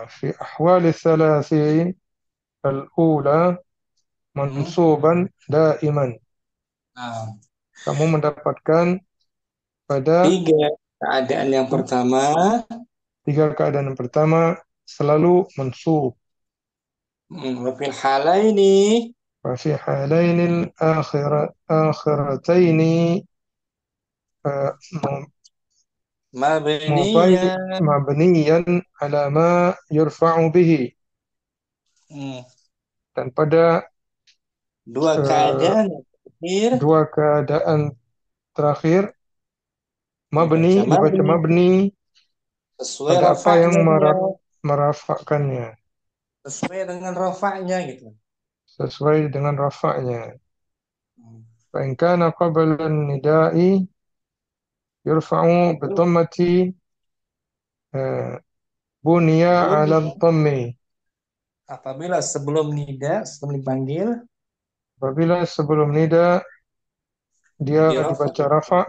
Speaker 2: في أحوال الثلاث الأولى
Speaker 1: Hmm.
Speaker 2: منصوبا دائما.
Speaker 1: Nah,
Speaker 2: Kamu mendapatkan pada
Speaker 1: tiga keadaan yang pertama
Speaker 2: tiga keadaan yang pertama selalu mansub.
Speaker 1: wafil halaini
Speaker 2: وفي حالين آخرتين
Speaker 1: mabniyan.
Speaker 2: مبنيا على ما يرفع به.
Speaker 1: Hmm.
Speaker 2: Dan pada
Speaker 1: Dua
Speaker 2: eh,
Speaker 1: keadaan terakhir
Speaker 2: dua keadaan terakhir, mabni
Speaker 1: dibaca
Speaker 2: dibaca
Speaker 1: mabni
Speaker 2: mabni
Speaker 1: sesuai
Speaker 2: pada apa yang
Speaker 1: rafa'nya dia,
Speaker 2: merafakkannya,
Speaker 1: sesuai dengan rafa'nya gitu.
Speaker 2: sesuai dengan rafaknya.
Speaker 1: Hmm.
Speaker 2: Fa in kana qabla an-nida'i yurfa'u bi dhammati bunya 'ala
Speaker 1: Bunyi
Speaker 2: dhammi.
Speaker 1: apabila sebelum nida, sebelum dipanggil,
Speaker 2: Apabila sebelum nida dia
Speaker 1: dirafa,
Speaker 2: dibaca rafa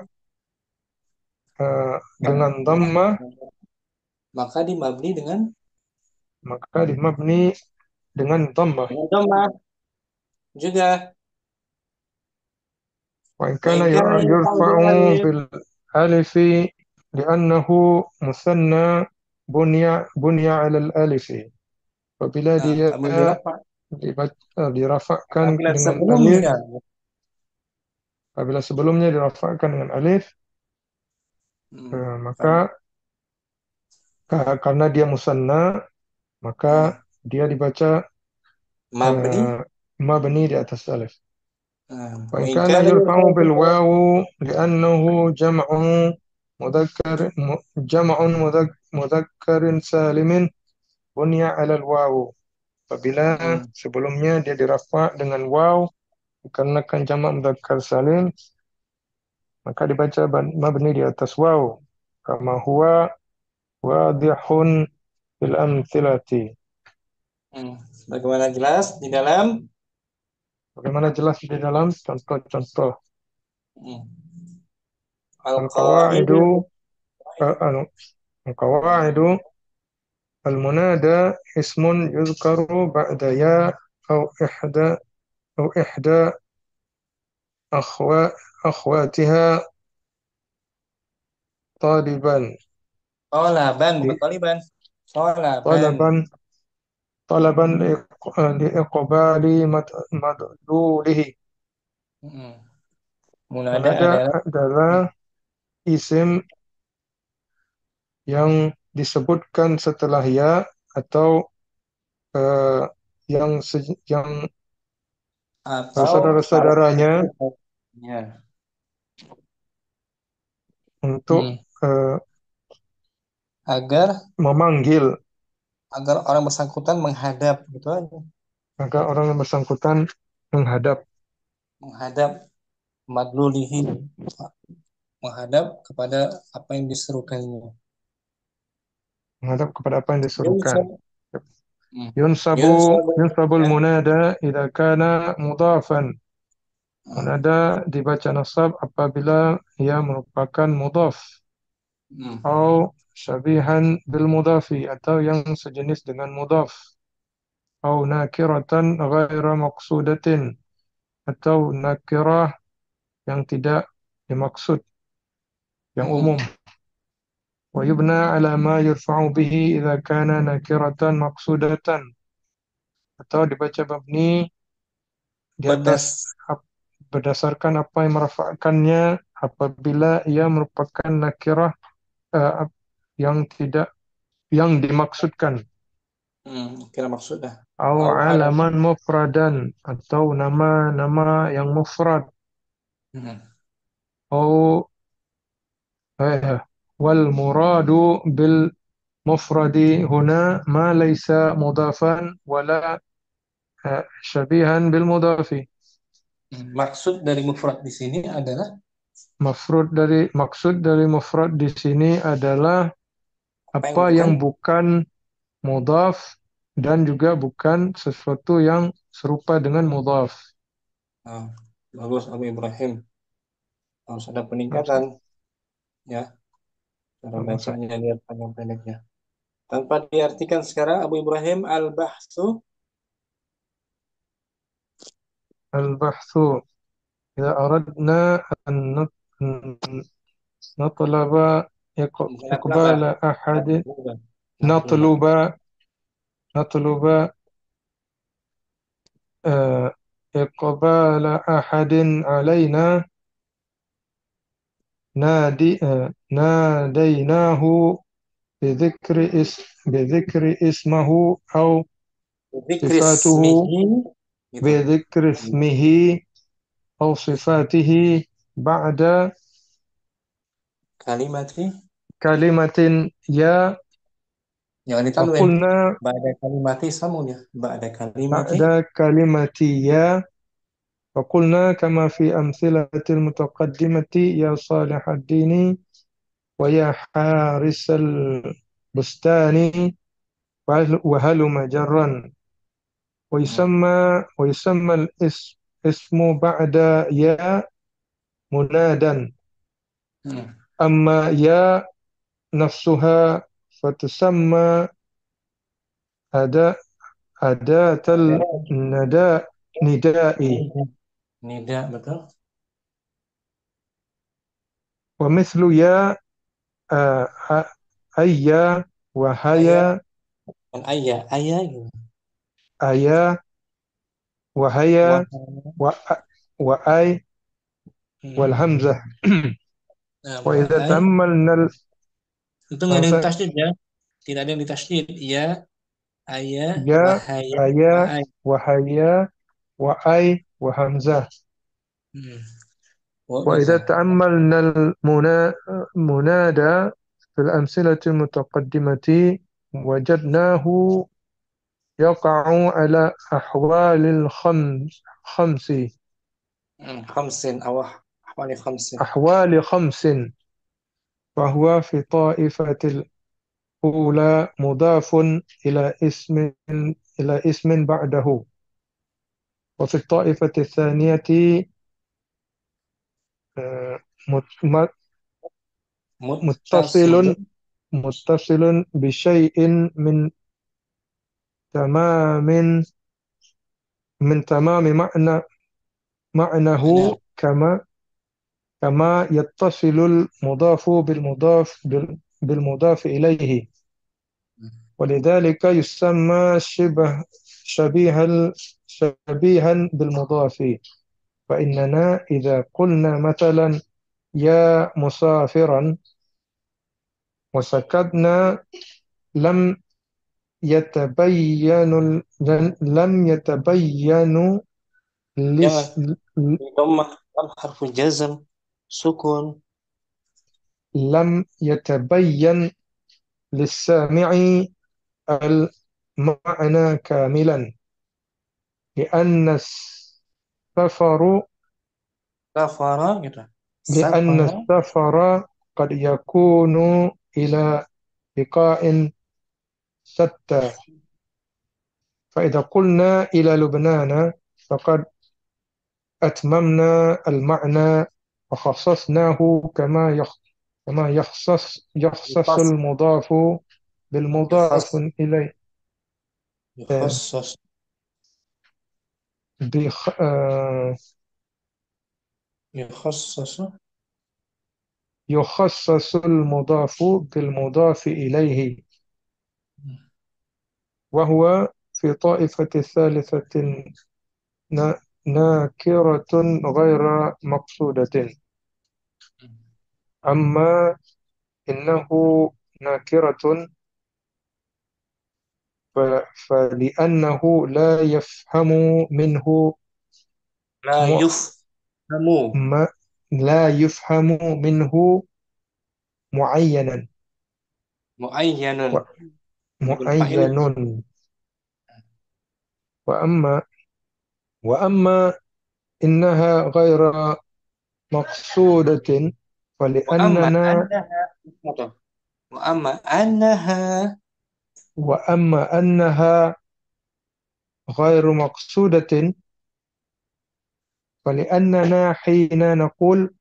Speaker 2: dengan dhammah,
Speaker 1: maka dimabni
Speaker 2: maka dimabni dengan dhammah.
Speaker 1: dengan dhammah juga.
Speaker 2: Wa in
Speaker 1: Wa
Speaker 2: kana
Speaker 1: in kana yurfa'u bil
Speaker 2: yurfa'u
Speaker 1: alif,
Speaker 2: bil alifi li'annahu musanna bunya 'ala al-alifi. Apabila
Speaker 1: nah,
Speaker 2: dia
Speaker 1: apabila dirafa,
Speaker 2: dirafakkan
Speaker 1: apabila
Speaker 2: dengan alif,
Speaker 1: sebelumnya,
Speaker 2: apabila sebelumnya dirafakkan dengan alif,
Speaker 1: hmm,
Speaker 2: maka karena dia musanna, maka
Speaker 1: nah,
Speaker 2: dia dibaca
Speaker 1: mabni,
Speaker 2: eh, mabni di atas alif. Wa
Speaker 1: wa
Speaker 2: in
Speaker 1: in
Speaker 2: kana
Speaker 1: kana
Speaker 2: yurfa'u
Speaker 1: yurfa'u
Speaker 2: bil
Speaker 1: bil alif,
Speaker 2: wawu li'annahu mudzakkar jam'un mudzakkarin salimin bunya 'ala al-wawu. Apabila
Speaker 1: hmm,
Speaker 2: sebelumnya dia dirafa dengan waw karena kan jamak mudzakkar salim, maka dibaca mabni di atas waw. Kama huwa wadihun fil amthilati.
Speaker 1: bagaimana jelas di dalam
Speaker 2: Bagaimana jelas di dalam contoh-contoh.
Speaker 1: hmm,
Speaker 2: Al-qawaidu
Speaker 1: al-qawaidul
Speaker 2: anu al-qawaidu al-munada ismun yuzkaru ba'da ya أو إحدى أو إحدى أخوا أخواتها طالبا
Speaker 1: Tolaban, bukan toliban. Tolaban.
Speaker 2: طلبا طلبا لإقبال مدلوله.
Speaker 1: Mm. Munada
Speaker 2: Munada
Speaker 1: adalah
Speaker 2: adalah isim yang disebutkan setelah ya atau eh, yang
Speaker 1: atau
Speaker 2: saudara-saudaranya
Speaker 1: ya.
Speaker 2: untuk
Speaker 1: Hmm.
Speaker 2: eh,
Speaker 1: Agar
Speaker 2: memanggil,
Speaker 1: agar orang bersangkutan menghadap gitu aja.
Speaker 2: maka orang yang bersangkutan menghadap
Speaker 1: Menghadap madlulihi, menghadap kepada apa yang diserukannya.
Speaker 2: menghadap kepada apa yang disuruhkan.
Speaker 1: Yunsab, hmm.
Speaker 2: Yunsabu
Speaker 1: Yunsab,
Speaker 2: yunsabul
Speaker 1: ya.
Speaker 2: munada idza kana mudhafan.
Speaker 1: Hmm.
Speaker 2: Munada dibaca nasab apabila ia merupakan mudhaf
Speaker 1: Hmm.
Speaker 2: atau syabihan bil mudhafi atau yang sejenis dengan mudhaf atau nakiratan ghaira maqsudatin atau nakirah yang tidak dimaksud, yang
Speaker 1: Hmm.
Speaker 2: umum. Wa yubna ala ma yurfa'u bihi idza kana nakiratan maqsudatan, atau dibaca mabni di atas
Speaker 1: Bedas.
Speaker 2: berdasarkan apa yang merafa'kannya apabila ia merupakan nakirah eh, yang tidak yang dimaksudkan,
Speaker 1: Kira maksudnya.
Speaker 2: atau
Speaker 1: Au alam.
Speaker 2: alaman mufradan atau nama-nama yang mufrad,
Speaker 1: Hmm.
Speaker 2: atau wal muradu bil mufradi huna ma laysa mudafan wala syabihan bil mudafi.
Speaker 1: Maksud dari mufrad di sini adalah
Speaker 2: Maksud dari mufrad di sini adalah
Speaker 1: apa yang
Speaker 2: apa
Speaker 1: bukan.
Speaker 2: yang bukan mudhaf dan juga bukan sesuatu yang serupa dengan mudhaf.
Speaker 1: Nah, bagus Abu Ibrahim. Harus ada peningkatan ya. Cara bacanya lihat panjang pendeknya. Tanpa diartikan sekarang Abu Ibrahim al-bahsu.
Speaker 2: Al-bahthu. Jika aradna an natlaba
Speaker 1: Laba.
Speaker 2: iqbala ahadin
Speaker 1: Bukan. Natluba.
Speaker 2: natluba natluba iqbala ahadin alaina nadainahu بذكر اسمه أو
Speaker 1: Dzikri
Speaker 2: صفاته
Speaker 1: ismihi gitu.
Speaker 2: بذكر اسمه أو صفاته بعد
Speaker 1: kalimati,
Speaker 2: كلمة يا.
Speaker 1: يعني تنوين
Speaker 2: فقلنا
Speaker 1: بعد kalimati سمون بعد kalimati.
Speaker 2: بعد كلمة يا، فقلنا كما في أمثلة المتقدمة: يا صالح الدين، ويا حارس البستان، وهلم جرا. ويسمى الاسم اسم بعد يا منادا. أما يا نفسها فتسمى أداة أداة النداء نداء.
Speaker 1: Nida, betul.
Speaker 2: ومثل يا أيا
Speaker 1: Ayah,
Speaker 2: وهيا،
Speaker 1: dan ayah gitu.
Speaker 2: أيا وهيا
Speaker 1: Wahana.
Speaker 2: وأي والهمزة.
Speaker 1: Nah,
Speaker 2: وإذا
Speaker 1: wahai.
Speaker 2: تأملنا
Speaker 1: Itu nggak ada yang ditasydid ya. Tidak ada yang ditasydid. Ya, ayah,
Speaker 2: يا
Speaker 1: wahaya,
Speaker 2: أيا
Speaker 1: wahai.
Speaker 2: وهيا وأي وهمزة.
Speaker 1: Hmm. Oh
Speaker 2: وإذا
Speaker 1: gitu.
Speaker 2: تأملنا المنادى في الأمثلة المتقدمة وجدناه يقع على أحوال خمس.
Speaker 1: Khamsin, awah. Hawali khamsin.
Speaker 2: أحوال خمس. فهو في طائفة الأولى مضاف إلى اسم إلى اسم بعده. وفي الطائفة الثانية آه، مت- متصل
Speaker 1: Muttasilun.
Speaker 2: متصل بشيء تمام من تمام
Speaker 1: Mana?
Speaker 2: معناه، كما يتصل المضاف بالمضاف إليه. ولذلك يسمى شبيها بالمضاف. فإننا إذا قلنا مثلا يا مسافرا وسكتنا، لم يتبين
Speaker 1: Jangan.
Speaker 2: لس
Speaker 1: Dhammah, lam harfu jazm, sukun.
Speaker 2: لم يتبين للسامع المعنى كاملا، لأن السفر
Speaker 1: Safara gitu.
Speaker 2: لأن
Speaker 1: Safara.
Speaker 2: السفر قد يكون إلى لقاء شتى. فإذا قلنا إلى لبنان، فقد أتممنا المعنى وخصصناه كما يخصص
Speaker 1: Yukhas,
Speaker 2: المضاف بالمضاف
Speaker 1: yukhas,
Speaker 2: إليه. آه،
Speaker 1: yukhassas.
Speaker 2: بخ... آه،
Speaker 1: Yukhassasu.
Speaker 2: يخصص المضاف بالمضاف إليه. وهو في طائفة الثالثة ناكرة غير مقصودة. أما إنه ناكرة فلأنه لا يفهم منه
Speaker 1: La
Speaker 2: م...
Speaker 1: yufhamu.
Speaker 2: لا يفهم منه معينا
Speaker 1: Muayyanun. Nunul fa'il.
Speaker 2: معين. وأما إنها غير مقصودة
Speaker 1: Wa amma
Speaker 2: فلأننا
Speaker 1: annaha. Mutu. Wa amma annaha.
Speaker 2: وأما أنها غير مقصودة فلأننا حين نقول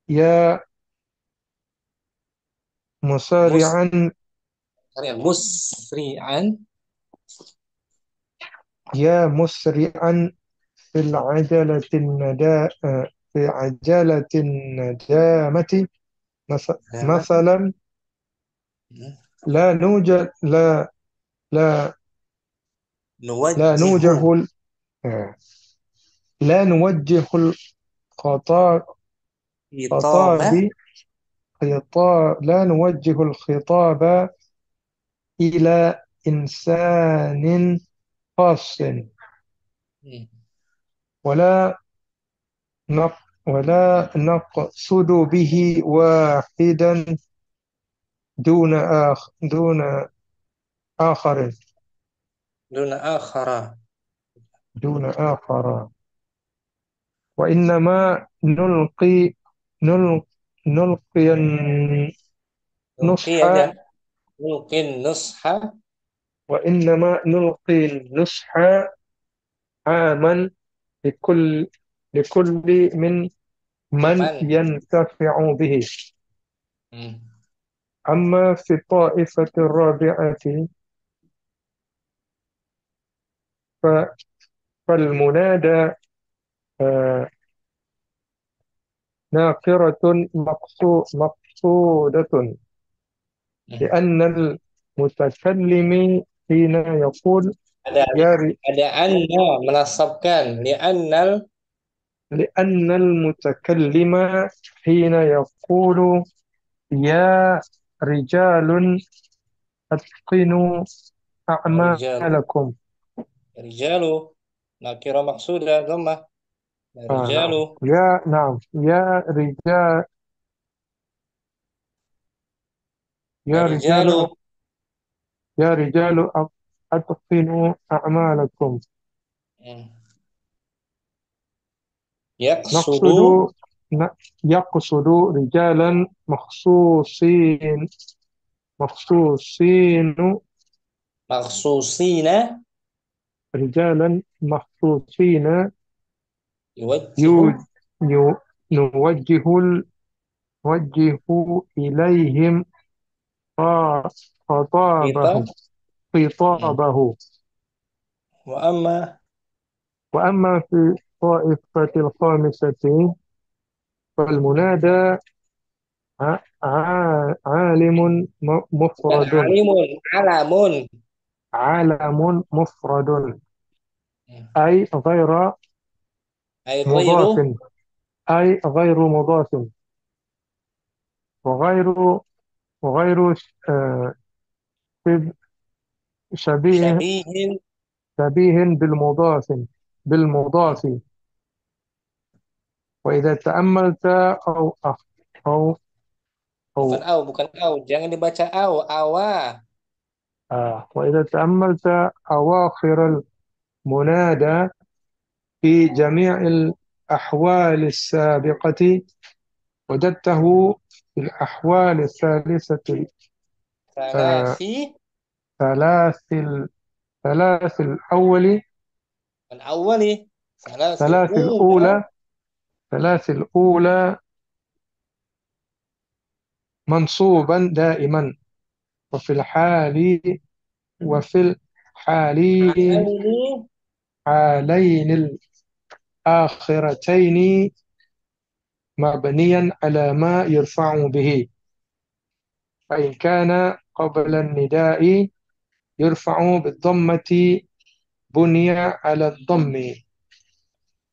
Speaker 2: يا
Speaker 1: Mus.
Speaker 2: مسارعا
Speaker 1: Musri'an.
Speaker 2: يا مسرعا في العجلة في عجلة الندامة
Speaker 1: Damati.
Speaker 2: مثلا. لا نوجد لا لا لا
Speaker 1: Nuwajjihu.
Speaker 2: نوجه لا نوجه الخطاب
Speaker 1: Khitaba.
Speaker 2: خطاب لا نوجه الخطاب إلى إنسان خاص، ولا ولا نقصد به واحدا دون آخر
Speaker 1: دون آخر.
Speaker 2: دون آخر وإنما نل- نلقي
Speaker 1: نلقي
Speaker 2: النصح
Speaker 1: نلقي النصح.
Speaker 2: وإنما نلقي النصح عاما لكل من
Speaker 1: من.
Speaker 2: ينتفع به.
Speaker 1: Hmm.
Speaker 2: أما في الطائفة الرابعة ف- فالمنادى آه، ناقرة مقصودة،
Speaker 1: Hmm.
Speaker 2: لأن المتكلم حين يقول
Speaker 1: Ada
Speaker 2: يا ر-
Speaker 1: ada anna menasabkan li'annal.
Speaker 2: لأن المتكلم حين يقول يا رجال أتقنوا
Speaker 1: Rijalu.
Speaker 2: أعمالكم.
Speaker 1: Rijalu. Nakira maksudah dhammah.
Speaker 2: نعم
Speaker 1: Rijalu.
Speaker 2: يا رجال
Speaker 1: Ya
Speaker 2: يا
Speaker 1: rijalu.
Speaker 2: رجال يا رجال أتقنوا أعمالكم.
Speaker 1: Hmm. Yaqsudu.
Speaker 2: نقصد يقصد رجالا مخصوصين
Speaker 1: Maksusina.
Speaker 2: رجالا مخصوصين
Speaker 1: Yuwajjihu.
Speaker 2: يو- نوجه إليهم
Speaker 1: Kita.
Speaker 2: خطابه
Speaker 1: Hmm.
Speaker 2: خطابه.
Speaker 1: Wa amma.
Speaker 2: وأما في الطائفة الخامسة فالمنادى عالم
Speaker 1: Bukan
Speaker 2: مفرد
Speaker 1: alimun. Alamun.
Speaker 2: عالم مفرد
Speaker 1: Hmm.
Speaker 2: أي غير
Speaker 1: Ay ghairu.
Speaker 2: مضاف أي غير مضاف وغير وغير آه، شبيه
Speaker 1: Syabihin.
Speaker 2: شبيه
Speaker 1: Hmm.
Speaker 2: بالمضاف. وإذا تأملت أو
Speaker 1: Bukan
Speaker 2: أو
Speaker 1: au, bukan au. Jangan dibaca au, awa.
Speaker 2: وإذا تأملت أواخر المنادى في جميع الأحوال السابقة وجدته في الأحوال الثالثة آه،
Speaker 1: Salasi.
Speaker 2: ثلاث ثلاث الأول
Speaker 1: Bukan awali. Salasil
Speaker 2: ثلاث
Speaker 1: ula.
Speaker 2: الأولى ثلاث الأولى منصوبا دائما وفي الحال وفي الحالين
Speaker 1: Alaini.
Speaker 2: حالين الآخرتين مبنيا على ما يرفع به. فإن كان قبل النداء يرفع بالضمة بني على الضم،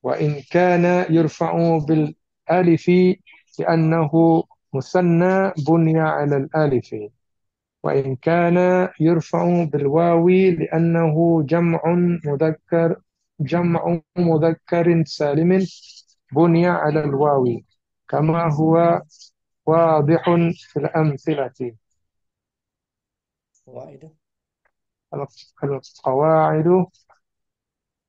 Speaker 2: وإن كان يرفع بالألف لأنه مثنى بني على الألف، وإن كان يرفع بالواو لأنه جمع مذكر سالم بني على الواو، كما هو واضح في الأمثلة.
Speaker 1: Wah, itu.
Speaker 2: القواعد: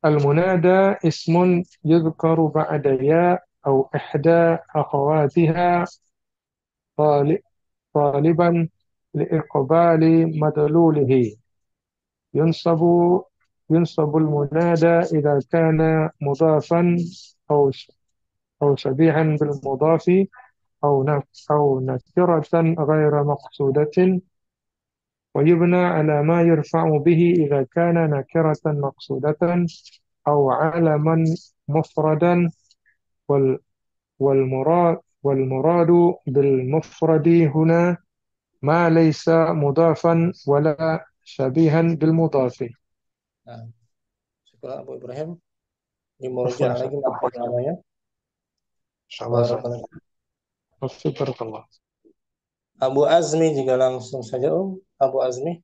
Speaker 2: المنادى اسم يذكر بعد ياء أو إحدى أخواتها طالب طالبا لإقبال مدلوله. ينصب ينصب المنادى إذا كان مضافا أو أو شبيها بالمضاف أو نكرة غير مقصودة، ويبنى على ما يرفع به إذا كان نكرة مقصودة أو علما مفردا. وال- والمراد بالمفرد هنا ما ليس مضافا ولا شبيها بالمضاف.
Speaker 1: Nah, syukur Abu Ibrahim. Ini merujuk
Speaker 2: عفوا يا شيخ.
Speaker 1: lagi namanya.
Speaker 2: إن شاء الله زاد.
Speaker 1: Barakallahu.
Speaker 2: بارك الله.
Speaker 1: Abu Azmi juga langsung saja Abu Azmi.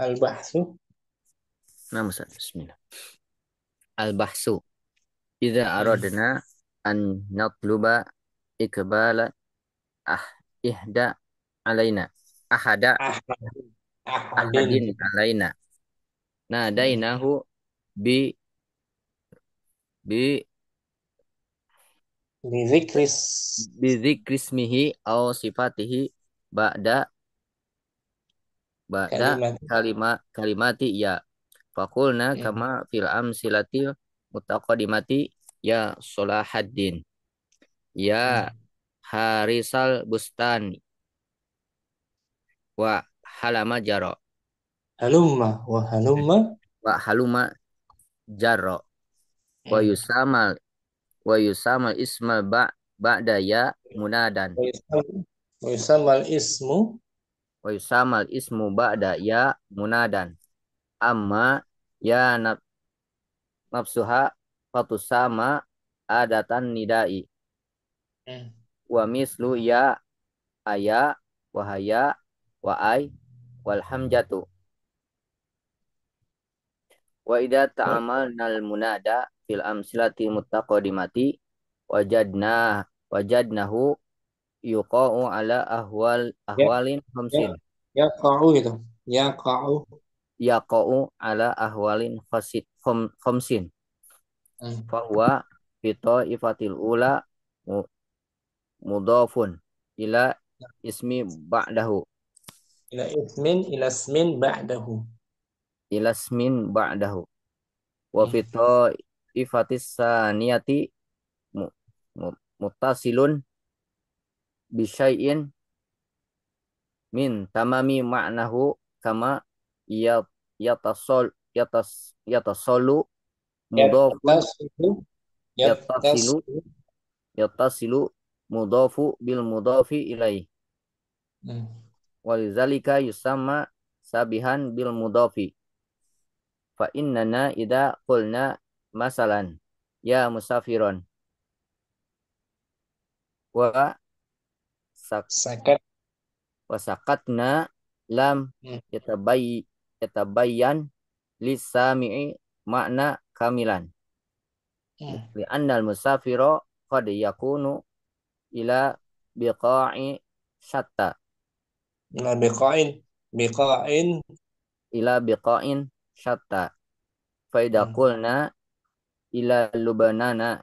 Speaker 1: Al-Bahsu.
Speaker 3: Nah, Ustaz. Bismillah. Al-bahsu. Idza aradna an natluba ikbala ah ihda alaina ahada
Speaker 1: Ahadin. Ahadin.
Speaker 3: ahadin alaina nadainahu bi bi
Speaker 1: Bizikris
Speaker 3: bidzikrismihi aw sifatihi ba'da
Speaker 1: kalimat.
Speaker 3: kalimati ya faqulna
Speaker 1: Hmm.
Speaker 3: kama fil amsilatil mutaqaddimati ya Salahuddin ya
Speaker 1: Hmm.
Speaker 3: Harisal Bustani wa halama jaro
Speaker 1: Halumma wa halumma.
Speaker 3: wa haluma jaro wa
Speaker 1: Hmm.
Speaker 3: yusamal ismal ba'da ya munadan
Speaker 1: Wa yusammal ismu.
Speaker 3: wa yusamal ismu ba'da ya munadan amma ya nafsuha fatusama adatan nidai
Speaker 1: Hmm.
Speaker 3: wa mislu ya aya wa haya wa ai wal hamjatu wa idza
Speaker 1: Wa-
Speaker 3: ta'amalna al munada fil amsilati muttaqadimati wajadna wajadnahu yuqa'u ala
Speaker 1: Ya,
Speaker 3: ahwalin
Speaker 1: ya,
Speaker 3: khamsin
Speaker 1: ya kau itu. Ya kau.
Speaker 3: yaqa'u ala ahwalin khamsin
Speaker 1: Hmm.
Speaker 3: fahuwa fi ifatil ula mudhafun ila ismi ba'dahu
Speaker 1: Ila ismin ba'dahu.
Speaker 3: ila ismin ba'dahu wa fi
Speaker 1: Hmm.
Speaker 3: ifatis saniyati mu- muttasilun bisyai'in min tamami ma'nahu kama ya yatasolu mudhafun
Speaker 1: Yattasilu.
Speaker 3: yattasilu
Speaker 1: Yattasilu.
Speaker 3: yattasilu mudhafu bil mudhafi ilaih
Speaker 1: Hmm.
Speaker 3: walizalika yusamma sabihan bil mudhafi fa innana idza qulna masalan ya musafiron wa sak
Speaker 1: Sakat.
Speaker 3: wa sakatna lam
Speaker 1: Hmm.
Speaker 3: yatabayyan lisami'i makna kamilan
Speaker 1: Hmm.
Speaker 3: li annal musafiro qad yakunu ila biqa'i syatta
Speaker 1: Nah, biqain. Biqain.
Speaker 3: ila biqa'in syatta fa idza
Speaker 1: Hmm.
Speaker 3: qulna ila lubanana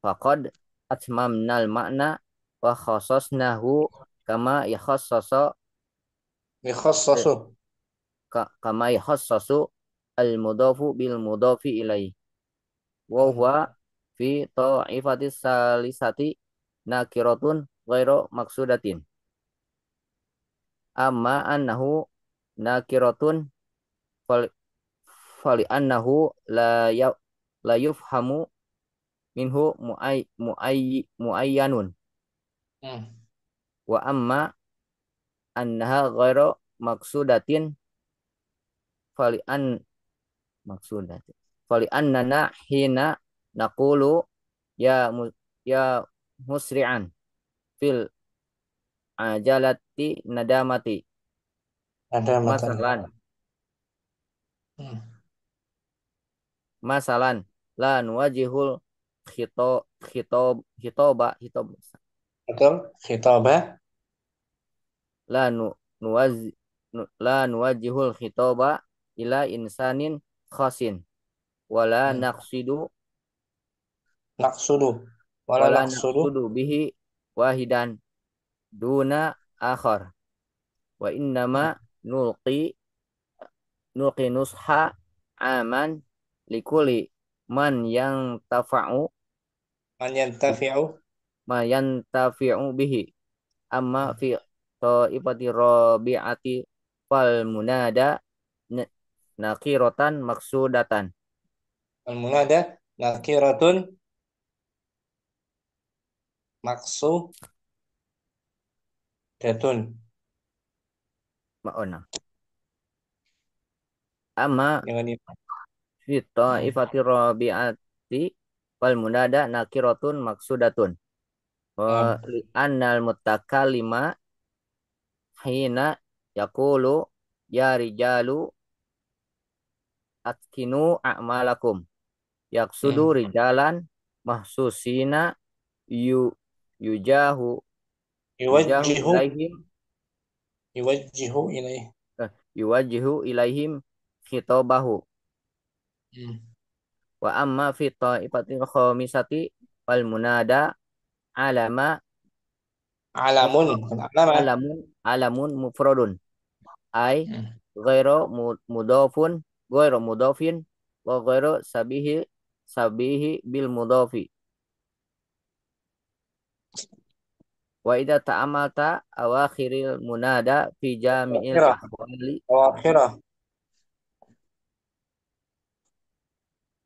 Speaker 3: faqad atmamnal makna wa khassasnahu kama yakhassasu
Speaker 1: Bikhassasu.
Speaker 3: kama yakhassasu al mudafu bil mudafi ilaih wa
Speaker 1: Hmm.
Speaker 3: huwa fi ta'ifatis salisati nakiratun ghairu maksudatin amma annahu nakiratun fal fali annahu la yufhamu minhu muayyanun
Speaker 1: Hmm.
Speaker 3: wa amma annaha ghairu maksudatin fali an maksudatin fali annana hina naqulu ya ya musri'an fil ajalati nadamati
Speaker 1: Ada matan.
Speaker 3: masalan
Speaker 1: Hmm.
Speaker 3: masalan la nuwajihul khitoba
Speaker 1: Betul. Khitabah.
Speaker 3: la nu nuwaz la nuwajihul khitoba ila insanin khasin wala
Speaker 1: Hmm.
Speaker 3: naqsidu
Speaker 1: Naqsudu. Wala
Speaker 3: wala
Speaker 1: naqsudu.
Speaker 3: naqsudu bihi wahidan duna akhar wa innama
Speaker 1: Hmm.
Speaker 3: nulqi nulqi nusha aman likuli man yang tafa'u
Speaker 1: Man yantafi'u.
Speaker 3: ma yantafi'u bihi amma
Speaker 1: Hmm.
Speaker 3: fi taifati rabi'ati fal munada nakiratan maksudatan
Speaker 1: Al-munada nakiratun maksudatun.
Speaker 3: ma'ona amma
Speaker 1: Jangan di.
Speaker 3: fi
Speaker 1: Hmm.
Speaker 3: taifati rabi'ati fal munada nakiratun maksudatun wa
Speaker 1: Hmm.
Speaker 3: li annal mutakallima hina yaqulu ya rijalu atkinu a'malakum yaqsudu
Speaker 1: Hmm.
Speaker 3: rijalan mahsusina yu yujahu yujahu
Speaker 1: yuwajjihu
Speaker 3: ilaihim
Speaker 1: yuwajjihu ilaih.
Speaker 3: yuwajjihu ilaihim khitabahu.
Speaker 1: Hmm.
Speaker 3: Wa amma fi ta'ifatil khamisati wal munada alama
Speaker 1: Alamun,
Speaker 3: mufrad
Speaker 1: bukan alama.
Speaker 3: alamun mufradun ay
Speaker 1: Hmm.
Speaker 3: ghairu mudofun ghairu mudofin wa ghairu sabihi bil mudofi. Wa idza ta'amalta awakhiril munada fi jami'il
Speaker 1: Awakhirah,
Speaker 3: ahwali
Speaker 1: awakhirah.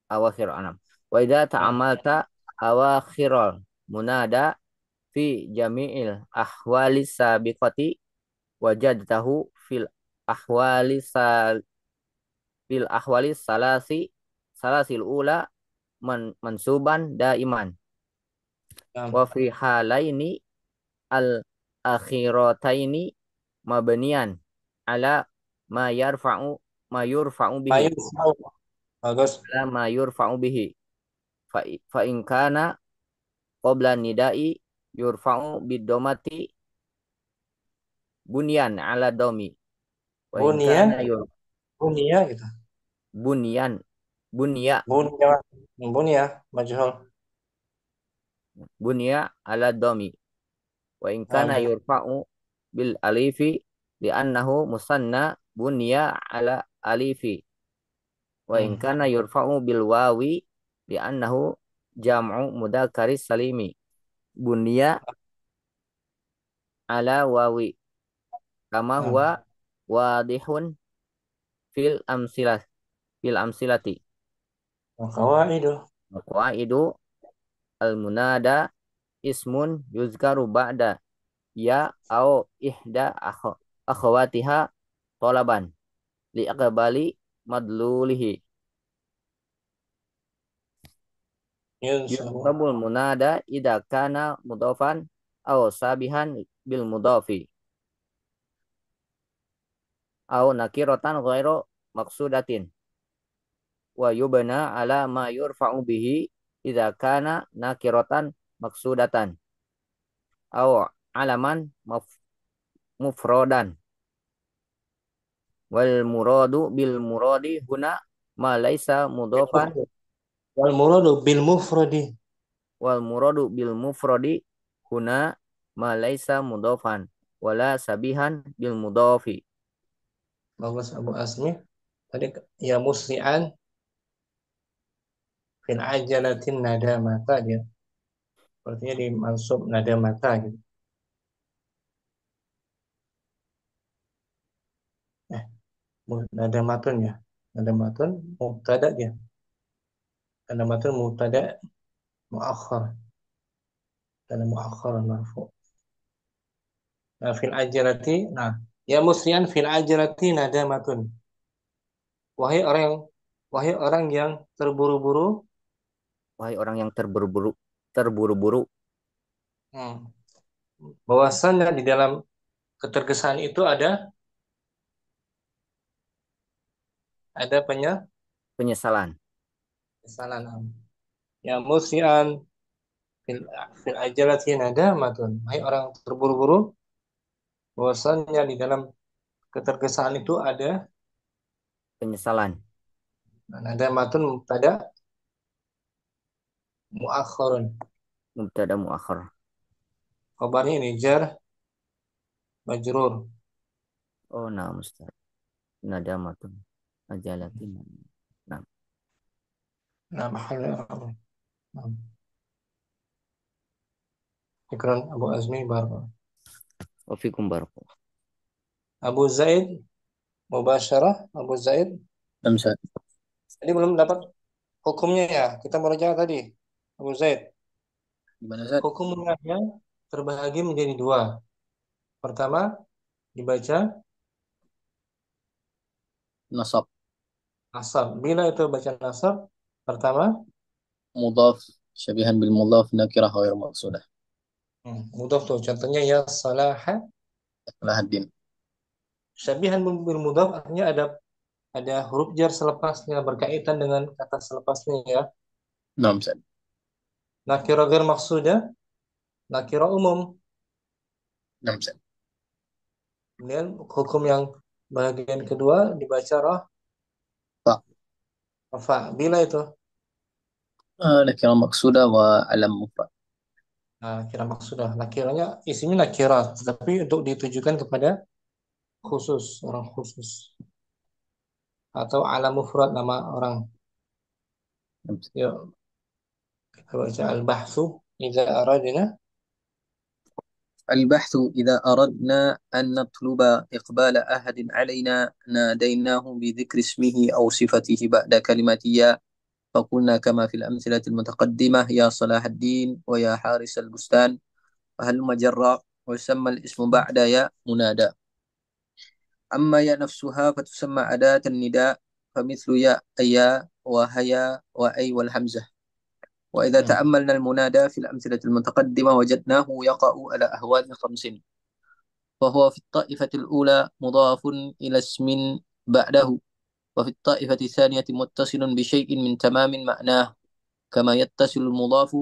Speaker 3: awakhir anam. Wa idza
Speaker 1: Hmm.
Speaker 3: ta'amalta awakhiral munada fi jami'il ahwali sabiqati wajadtahu ahwali sal fil ahwali salasil ula mansuban daiman wa
Speaker 1: Nah,
Speaker 3: fi halaini al akhirataini mabniyan ala ma yarfa'u ma yurfa'u bihi
Speaker 1: Ayu, bagus.
Speaker 3: ala ma yurfa'u bihi fa in kana qabla nidai yurfa'u bidomati bunyan ala domi wa in
Speaker 1: Bunia,
Speaker 3: kana
Speaker 1: bunia gitu.
Speaker 3: bunyan bunya
Speaker 1: Bunia, bunia, majhul.
Speaker 3: bunya ala domi wa in
Speaker 1: Nah,
Speaker 3: kana yurfa'u bil alifi li'annahu musanna bunya ala alifi wa in
Speaker 1: hmm.
Speaker 3: kana yurfa'u bil wawi li'annahu jam'u mudzakkari salimi bunya ala wawi kama
Speaker 1: Nah,
Speaker 3: huwa wadihun fil amsilah fil amsilati
Speaker 1: qawaidu.
Speaker 3: qaidu al munada ismun yuzkaru ba'da ya au ihda akhawatiha tolaban li aqbali madlulihi
Speaker 1: Yunsabu.
Speaker 3: yuntabul munada idza kana mudofan aw sabihan bil mudofi aw nakiratan ghairu maqsudatin wa yubna ala ma yurfa'u bihi idza kana nakiratan maqsudatan aw alaman mufrodan wal muradu bil muradi huna ma laisa mudofan
Speaker 1: Wal muradu bil mufradi.
Speaker 3: wal muradu bil mufradi huna ma laisa mudofan wala sabihan bil mudofi.
Speaker 1: Bagus Abu Asmi. Tadi ya musri'an fil ajalatin nada mata dia. Artinya dimansub nada mata gitu. Eh, nada matun ya. Nada matun mubtada dia. Nada matun mubtada muakhar. Nada muakhar marfu. Nah, fil ajalati. Nah, ya musri'an fil ajalati nada matun. Wahai orang yang wahai orang yang terburu-buru.
Speaker 3: Wahai orang yang terburu-buru
Speaker 1: Hmm. Bahwasannya di dalam ketergesaan itu ada
Speaker 3: penyesalan
Speaker 1: penyesalan. Ya musian fil fil ajalati nadamatun. Hai orang terburu-buru, bahwasannya di dalam ketergesaan itu ada
Speaker 3: penyesalan
Speaker 1: nadamatun pada muakhirun.
Speaker 3: mubtada muakhir.
Speaker 1: Kabarnya ini jar majrur.
Speaker 3: Oh, nah mustahil. Nadamatun ajalatin. Nah,
Speaker 1: Nah, mahal. Nah, ikran Abu Azmi bar.
Speaker 3: wa fikum barakallah.
Speaker 1: Abu Zaid mubasyarah Abu Zaid.
Speaker 3: Lamsat.
Speaker 1: Tadi belum dapat hukumnya ya. Kita baru jawab tadi. Abu Zaid.
Speaker 3: Gimana Zat?
Speaker 1: Hukumnya terbagi menjadi dua. Pertama, dibaca
Speaker 3: Nasab
Speaker 1: nasab. Bila itu baca nasab, pertama,
Speaker 3: mudhaf syabihan bil mudhaf nakirah ghair maqsudah.
Speaker 1: mudhaf tuh. Contohnya ya salaha.
Speaker 3: Lahaddin.
Speaker 1: Syabihan bil mudhaf artinya ada huruf jar selepasnya berkaitan dengan kata selepasnya ya.
Speaker 3: Naam Zat.
Speaker 1: Nakira ghair maksudah, nakira umum.
Speaker 4: Nah, Ustaz.
Speaker 1: Kemudian hukum yang bagian kedua dibaca
Speaker 4: Fa.
Speaker 1: rafa. Bila itu?
Speaker 4: Nakira maksudah wa alam mufrad.
Speaker 1: Nah, nakira maksudah. Nakiranya isinya nakira, tapi untuk ditujukan kepada khusus, orang khusus. Atau alam mufrad, nama orang.
Speaker 4: Nah, Ustaz.
Speaker 1: Yuk, kita baca al-bahthu idza aradna.
Speaker 4: البحث إذا أردنا أن نطلب إقبال أحد علينا ناديناه بذكر اسمه أو صفته بعد كلمة يا، فقلنا كما في الأمثلة المتقدمة يا صلاح الدين ويا حارس البستان، فهل مجرى، ويسمى الاسم بعد يا منادى. أما يا نفسها فتسمى أداة النداء، فمثل يا أيا وهيا وأي والهمزة. وإذا تأملنا المنادى في الأمثلة المتقدمة وجدناه يقع على أهوال 5، فهو في الطائفة الأولى مضاف إلى اسم بعده، وفي الطائفة الثانية متصل بشيء من تمام معناه، كما يتصل المضاف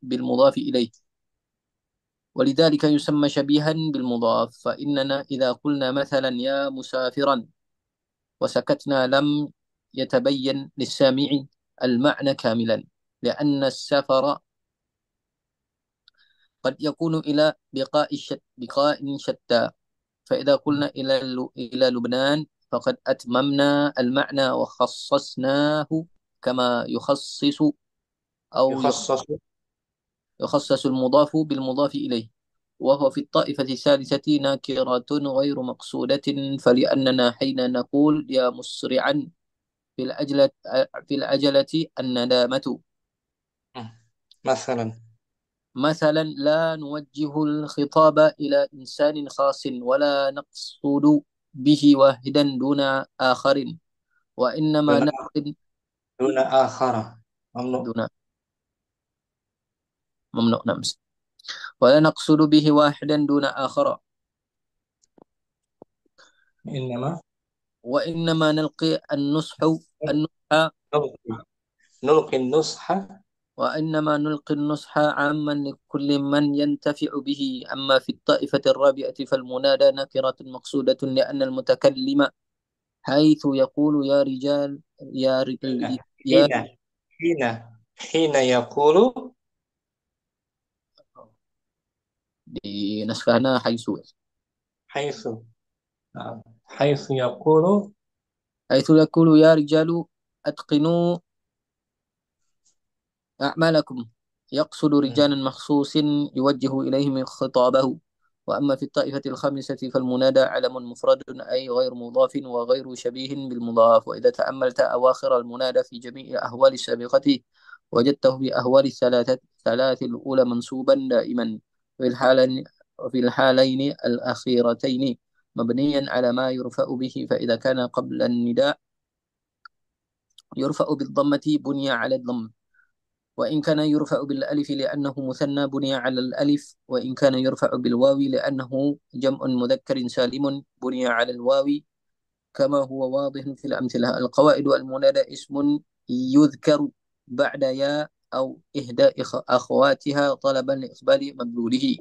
Speaker 4: بالمضاف إليه، ولذلك يسمى شبيها بالمضاف. فإننا إذا قلنا مثلا يا مسافرا وسكتنا لم يتبين للسامع المعنى كاملا، لأن السفر قد يكون إلى بقاء شتى. فإذا قلنا إلى لبنان فقد أتممنا المعنى وخصصناه، كما أو
Speaker 1: Yukhassas.
Speaker 4: يخصص المضاف بالمضاف إليه. وهو في الطائفة الثالثة نكرة غير مقصودة، فلأننا حين نقول يا مسرعا في العجلة الندامة
Speaker 1: مثلا.
Speaker 4: مثلا، لا نوجه الخطاب إلى إنسان خاص، ولا نقصد به واحدا دون آخر، وإنما
Speaker 1: Duna,
Speaker 4: نقصد
Speaker 1: duna akhara. Mamnu.
Speaker 4: دون ممنوع نمس، ولا نقصد به واحدا دون آخر،
Speaker 1: Innama
Speaker 4: وإنما نلقي النصح
Speaker 1: nulqi. Nulqi nusha.
Speaker 4: وإنما نلقي النصح عاما لكل من ينتفع به. أما في الطائفة الرابعة فالمنادى نكرة مقصودة، لأن المتكلم حيث يقول يا رجال يا
Speaker 1: Hina. Hina. Hina yaqulu.
Speaker 4: di naskahnya حيث
Speaker 1: Haitsu. Haitsu yaqulu.
Speaker 4: حيث يقول يا رجال أتقنوا أعمالكم، يقصد رجالا مخصوص يوجه إليهم خطابه. وأما في الطائفة الخامسة فالمنادى علم مفرد، أي غير مضاف وغير شبيه بالمضاف. وإذا تأملت أواخر المنادى في جميع الأهوال السابقة وجدته في أهوال الثلاث الأولى منصوبا دائما، في الحالين الأخيرتين مبنيا على ما يرفع به. فإذا كان قبل النداء يرفع بالضمة بني على الضم، وإن كان يرفع بالألف لأنه مثنى بني على الألف، وإن كان يرفع بالواو لأنه جمع مذكر سالم بني على الواو، كما هو واضح في الأمثلة. القواعد: المنادى اسم يذكر بعد يا أو إحدى أخواتها طلبا لإقبال مدلوله.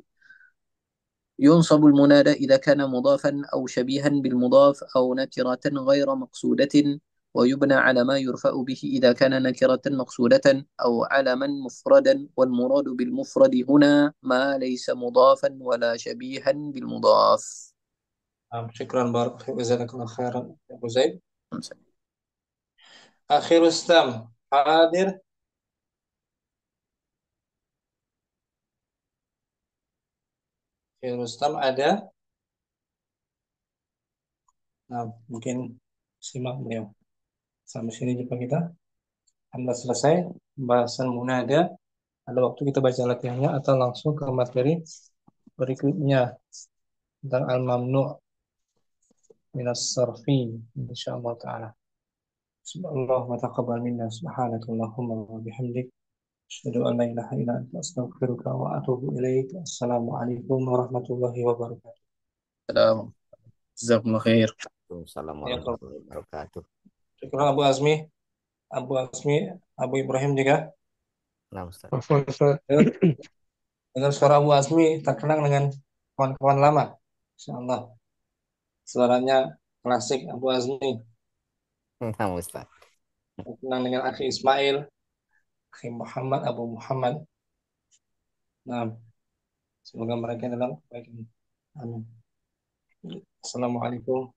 Speaker 4: ينصب المنادى إذا كان مضافا أو شبيها بالمضاف أو نكرة غير مقصودة، ويبنى على ما يرفع به إذا كان نكرة مقصودة أو علما مفردا. والمراد بالمفرد هنا ما ليس مضافا ولا شبيها بالمضاف.
Speaker 1: Syukran barakallahu jazakallahu khairan Abu Zaid. Akhirustam hadir. Akhirustam ada. Nah, mungkin simak beliau. Sampai sini jumpa kita. Anda selesai pembahasan munada. Ada waktu kita baca latihannya atau langsung ke materi berikutnya tentang al-mamnu' minas sarfi insyaallah taala. Subhanallah wa taqabbal minna subhanakallahumma wa bihamdik asyhadu an la ilaha illa anta astaghfiruka wa atubu ilaik. Assalamualaikum warahmatullahi wabarakatuh.
Speaker 4: السلام، جزاكم الله خير.
Speaker 3: Waalaikumsalam
Speaker 1: Ya, kalau
Speaker 3: warahmatullahi wabarakatuh.
Speaker 1: syukur Abu Azmi, Abu Azmi, Abu Ibrahim juga.
Speaker 3: Nah, Ustaz.
Speaker 2: Afwan Ustaz.
Speaker 1: Dengan suara Abu Azmi terkenang dengan kawan-kawan lama. Insyaallah. Suaranya klasik Abu Azmi.
Speaker 3: Nah, Ustaz.
Speaker 1: Terkenang dengan Akhi Ismail, Akhi Muhammad, Abu Muhammad. Nah, semoga mereka dalam kebaikan. Amin. Assalamualaikum.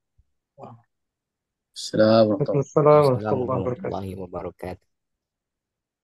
Speaker 4: السلام ورحمة الله
Speaker 2: Waalaikumsalam
Speaker 3: Assalamualaikum
Speaker 2: warahmatullahi wabarakatuh.
Speaker 3: warahmatullahi wabarakatuh.